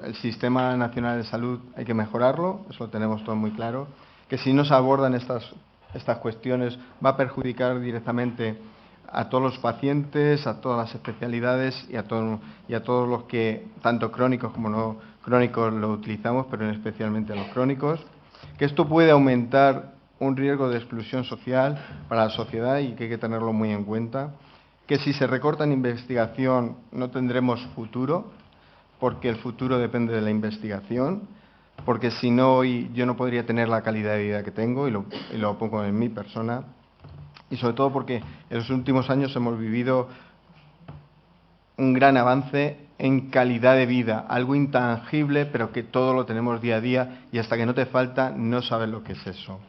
el Sistema Nacional de Salud hay que mejorarlo, eso lo tenemos todo muy claro, que si no se abordan estas cuestiones va a perjudicar directamente a todos los pacientes, a todas las especialidades y a todos los que, tanto crónicos como no crónicos, lo utilizamos, pero especialmente a los crónicos, que esto puede aumentar un riesgo de exclusión social para la sociedad y que hay que tenerlo muy en cuenta, que si se recorta en investigación no tendremos futuro, porque el futuro depende de la investigación, porque si no hoy yo no podría tener la calidad de vida que tengo, y lo pongo en mi persona, y sobre todo porque en los últimos años hemos vivido un gran avance en calidad de vida, algo intangible, pero que todo lo tenemos día a día, y hasta que no te falta no sabes lo que es eso.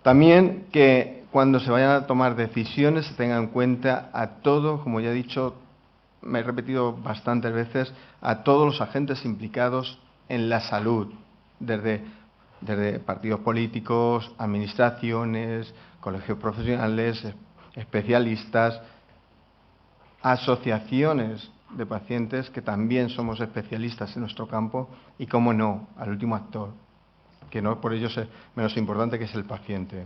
También que cuando se vayan a tomar decisiones se tenga en cuenta a todos, como ya he dicho, me he repetido bastantes veces, a todos los agentes implicados en la salud, desde partidos políticos, administraciones, colegios profesionales, especialistas, asociaciones de pacientes que también somos especialistas en nuestro campo y, cómo no, al último actor, que no por ello es menos importante, que es el paciente.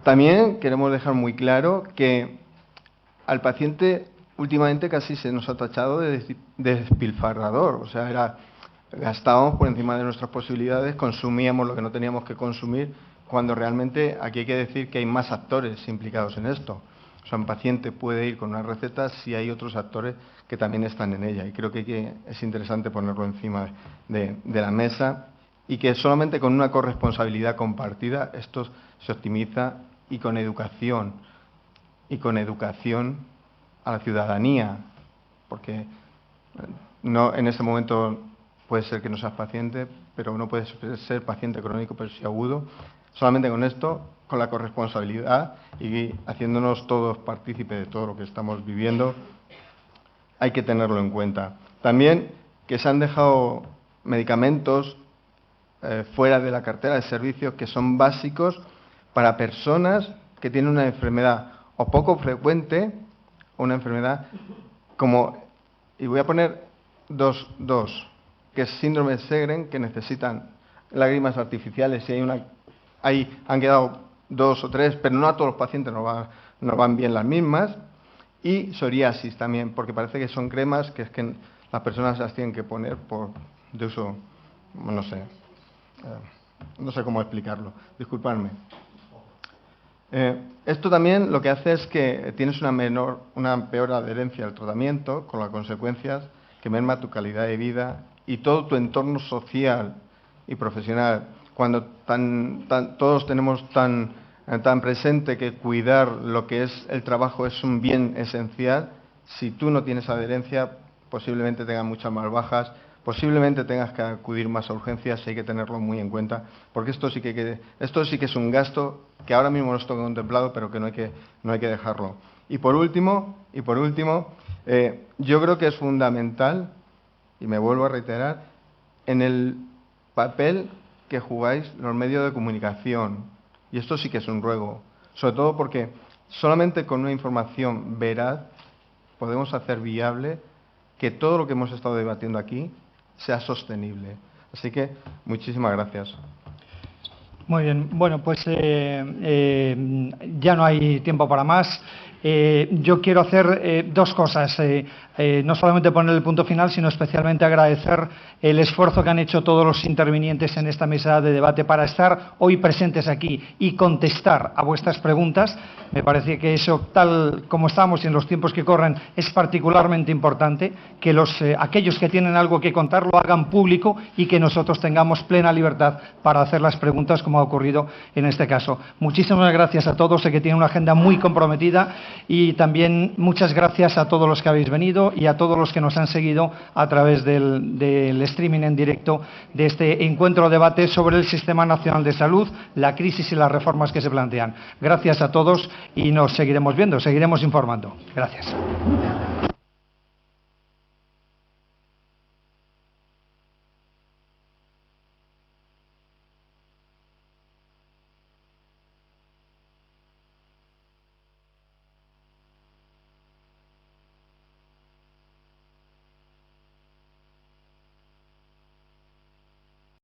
También queremos dejar muy claro que al paciente últimamente casi se nos ha tachado de despilfarrador, o sea, gastábamos por encima de nuestras posibilidades, consumíamos lo que no teníamos que consumir, cuando realmente aquí hay que decir que hay más actores implicados en esto. O sea, un paciente puede ir con una receta si hay otros actores que también están en ella, y creo que es interesante ponerlo encima de la mesa, y que solamente con una corresponsabilidad compartida esto se optimiza, y con educación a la ciudadanía, porque no en este momento puede ser que no seas paciente, pero uno puede ser paciente crónico, pero sí agudo. Solamente con esto, con la corresponsabilidad y haciéndonos todos partícipes de todo lo que estamos viviendo, hay que tenerlo en cuenta. También que se han dejado medicamentos fuera de la cartera de servicios que son básicos para personas que tienen una enfermedad o poco frecuente, o una enfermedad como, y voy a poner dos, que es síndrome de Sjögren, que necesitan lágrimas artificiales, y ahí han quedado 2 o 3, pero no a todos los pacientes nos van bien las mismas, y psoriasis también, porque parece que son cremas que es que las personas las tienen que poner de uso, no sé cómo explicarlo, disculpadme. Esto también lo que hace es que tienes una peor adherencia al tratamiento, con las consecuencias que merma tu calidad de vida y todo tu entorno social y profesional. Cuando todos tenemos tan presente que cuidar lo que es el trabajo es un bien esencial, si tú no tienes adherencia, posiblemente tengas muchas más bajas, posiblemente tengas que acudir más a urgencias, y hay que tenerlo muy en cuenta, porque esto sí que es un gasto que ahora mismo no está contemplado, pero que no hay que dejarlo. Y por último, yo creo que es fundamental, y me vuelvo a reiterar, en el papel que jugáis los medios de comunicación. Y esto sí que es un ruego, sobre todo porque solamente con una información veraz podemos hacer viable que todo lo que hemos estado debatiendo aquí sea sostenible. Así que muchísimas gracias.
Muy bien, bueno, pues ya no hay tiempo para más. Yo quiero hacer 2 cosas, no solamente poner el punto final, sino especialmente agradecer el esfuerzo que han hecho todos los intervinientes en esta mesa de debate para estar hoy presentes aquí y contestar a vuestras preguntas. Me parece que eso, tal como estamos y en los tiempos que corren, es particularmente importante, que aquellos que tienen algo que contar lo hagan público y que nosotros tengamos plena libertad para hacer las preguntas, como ha ocurrido en este caso. Muchísimas gracias a todos, sé que tienen una agenda muy comprometida, y también muchas gracias a todos los que habéis venido y a todos los que nos han seguido a través del streaming en directo de este encuentro debate sobre el Sistema Nacional de Salud, la crisis y las reformas que se plantean. Gracias a todos y nos seguiremos viendo, seguiremos informando. Gracias.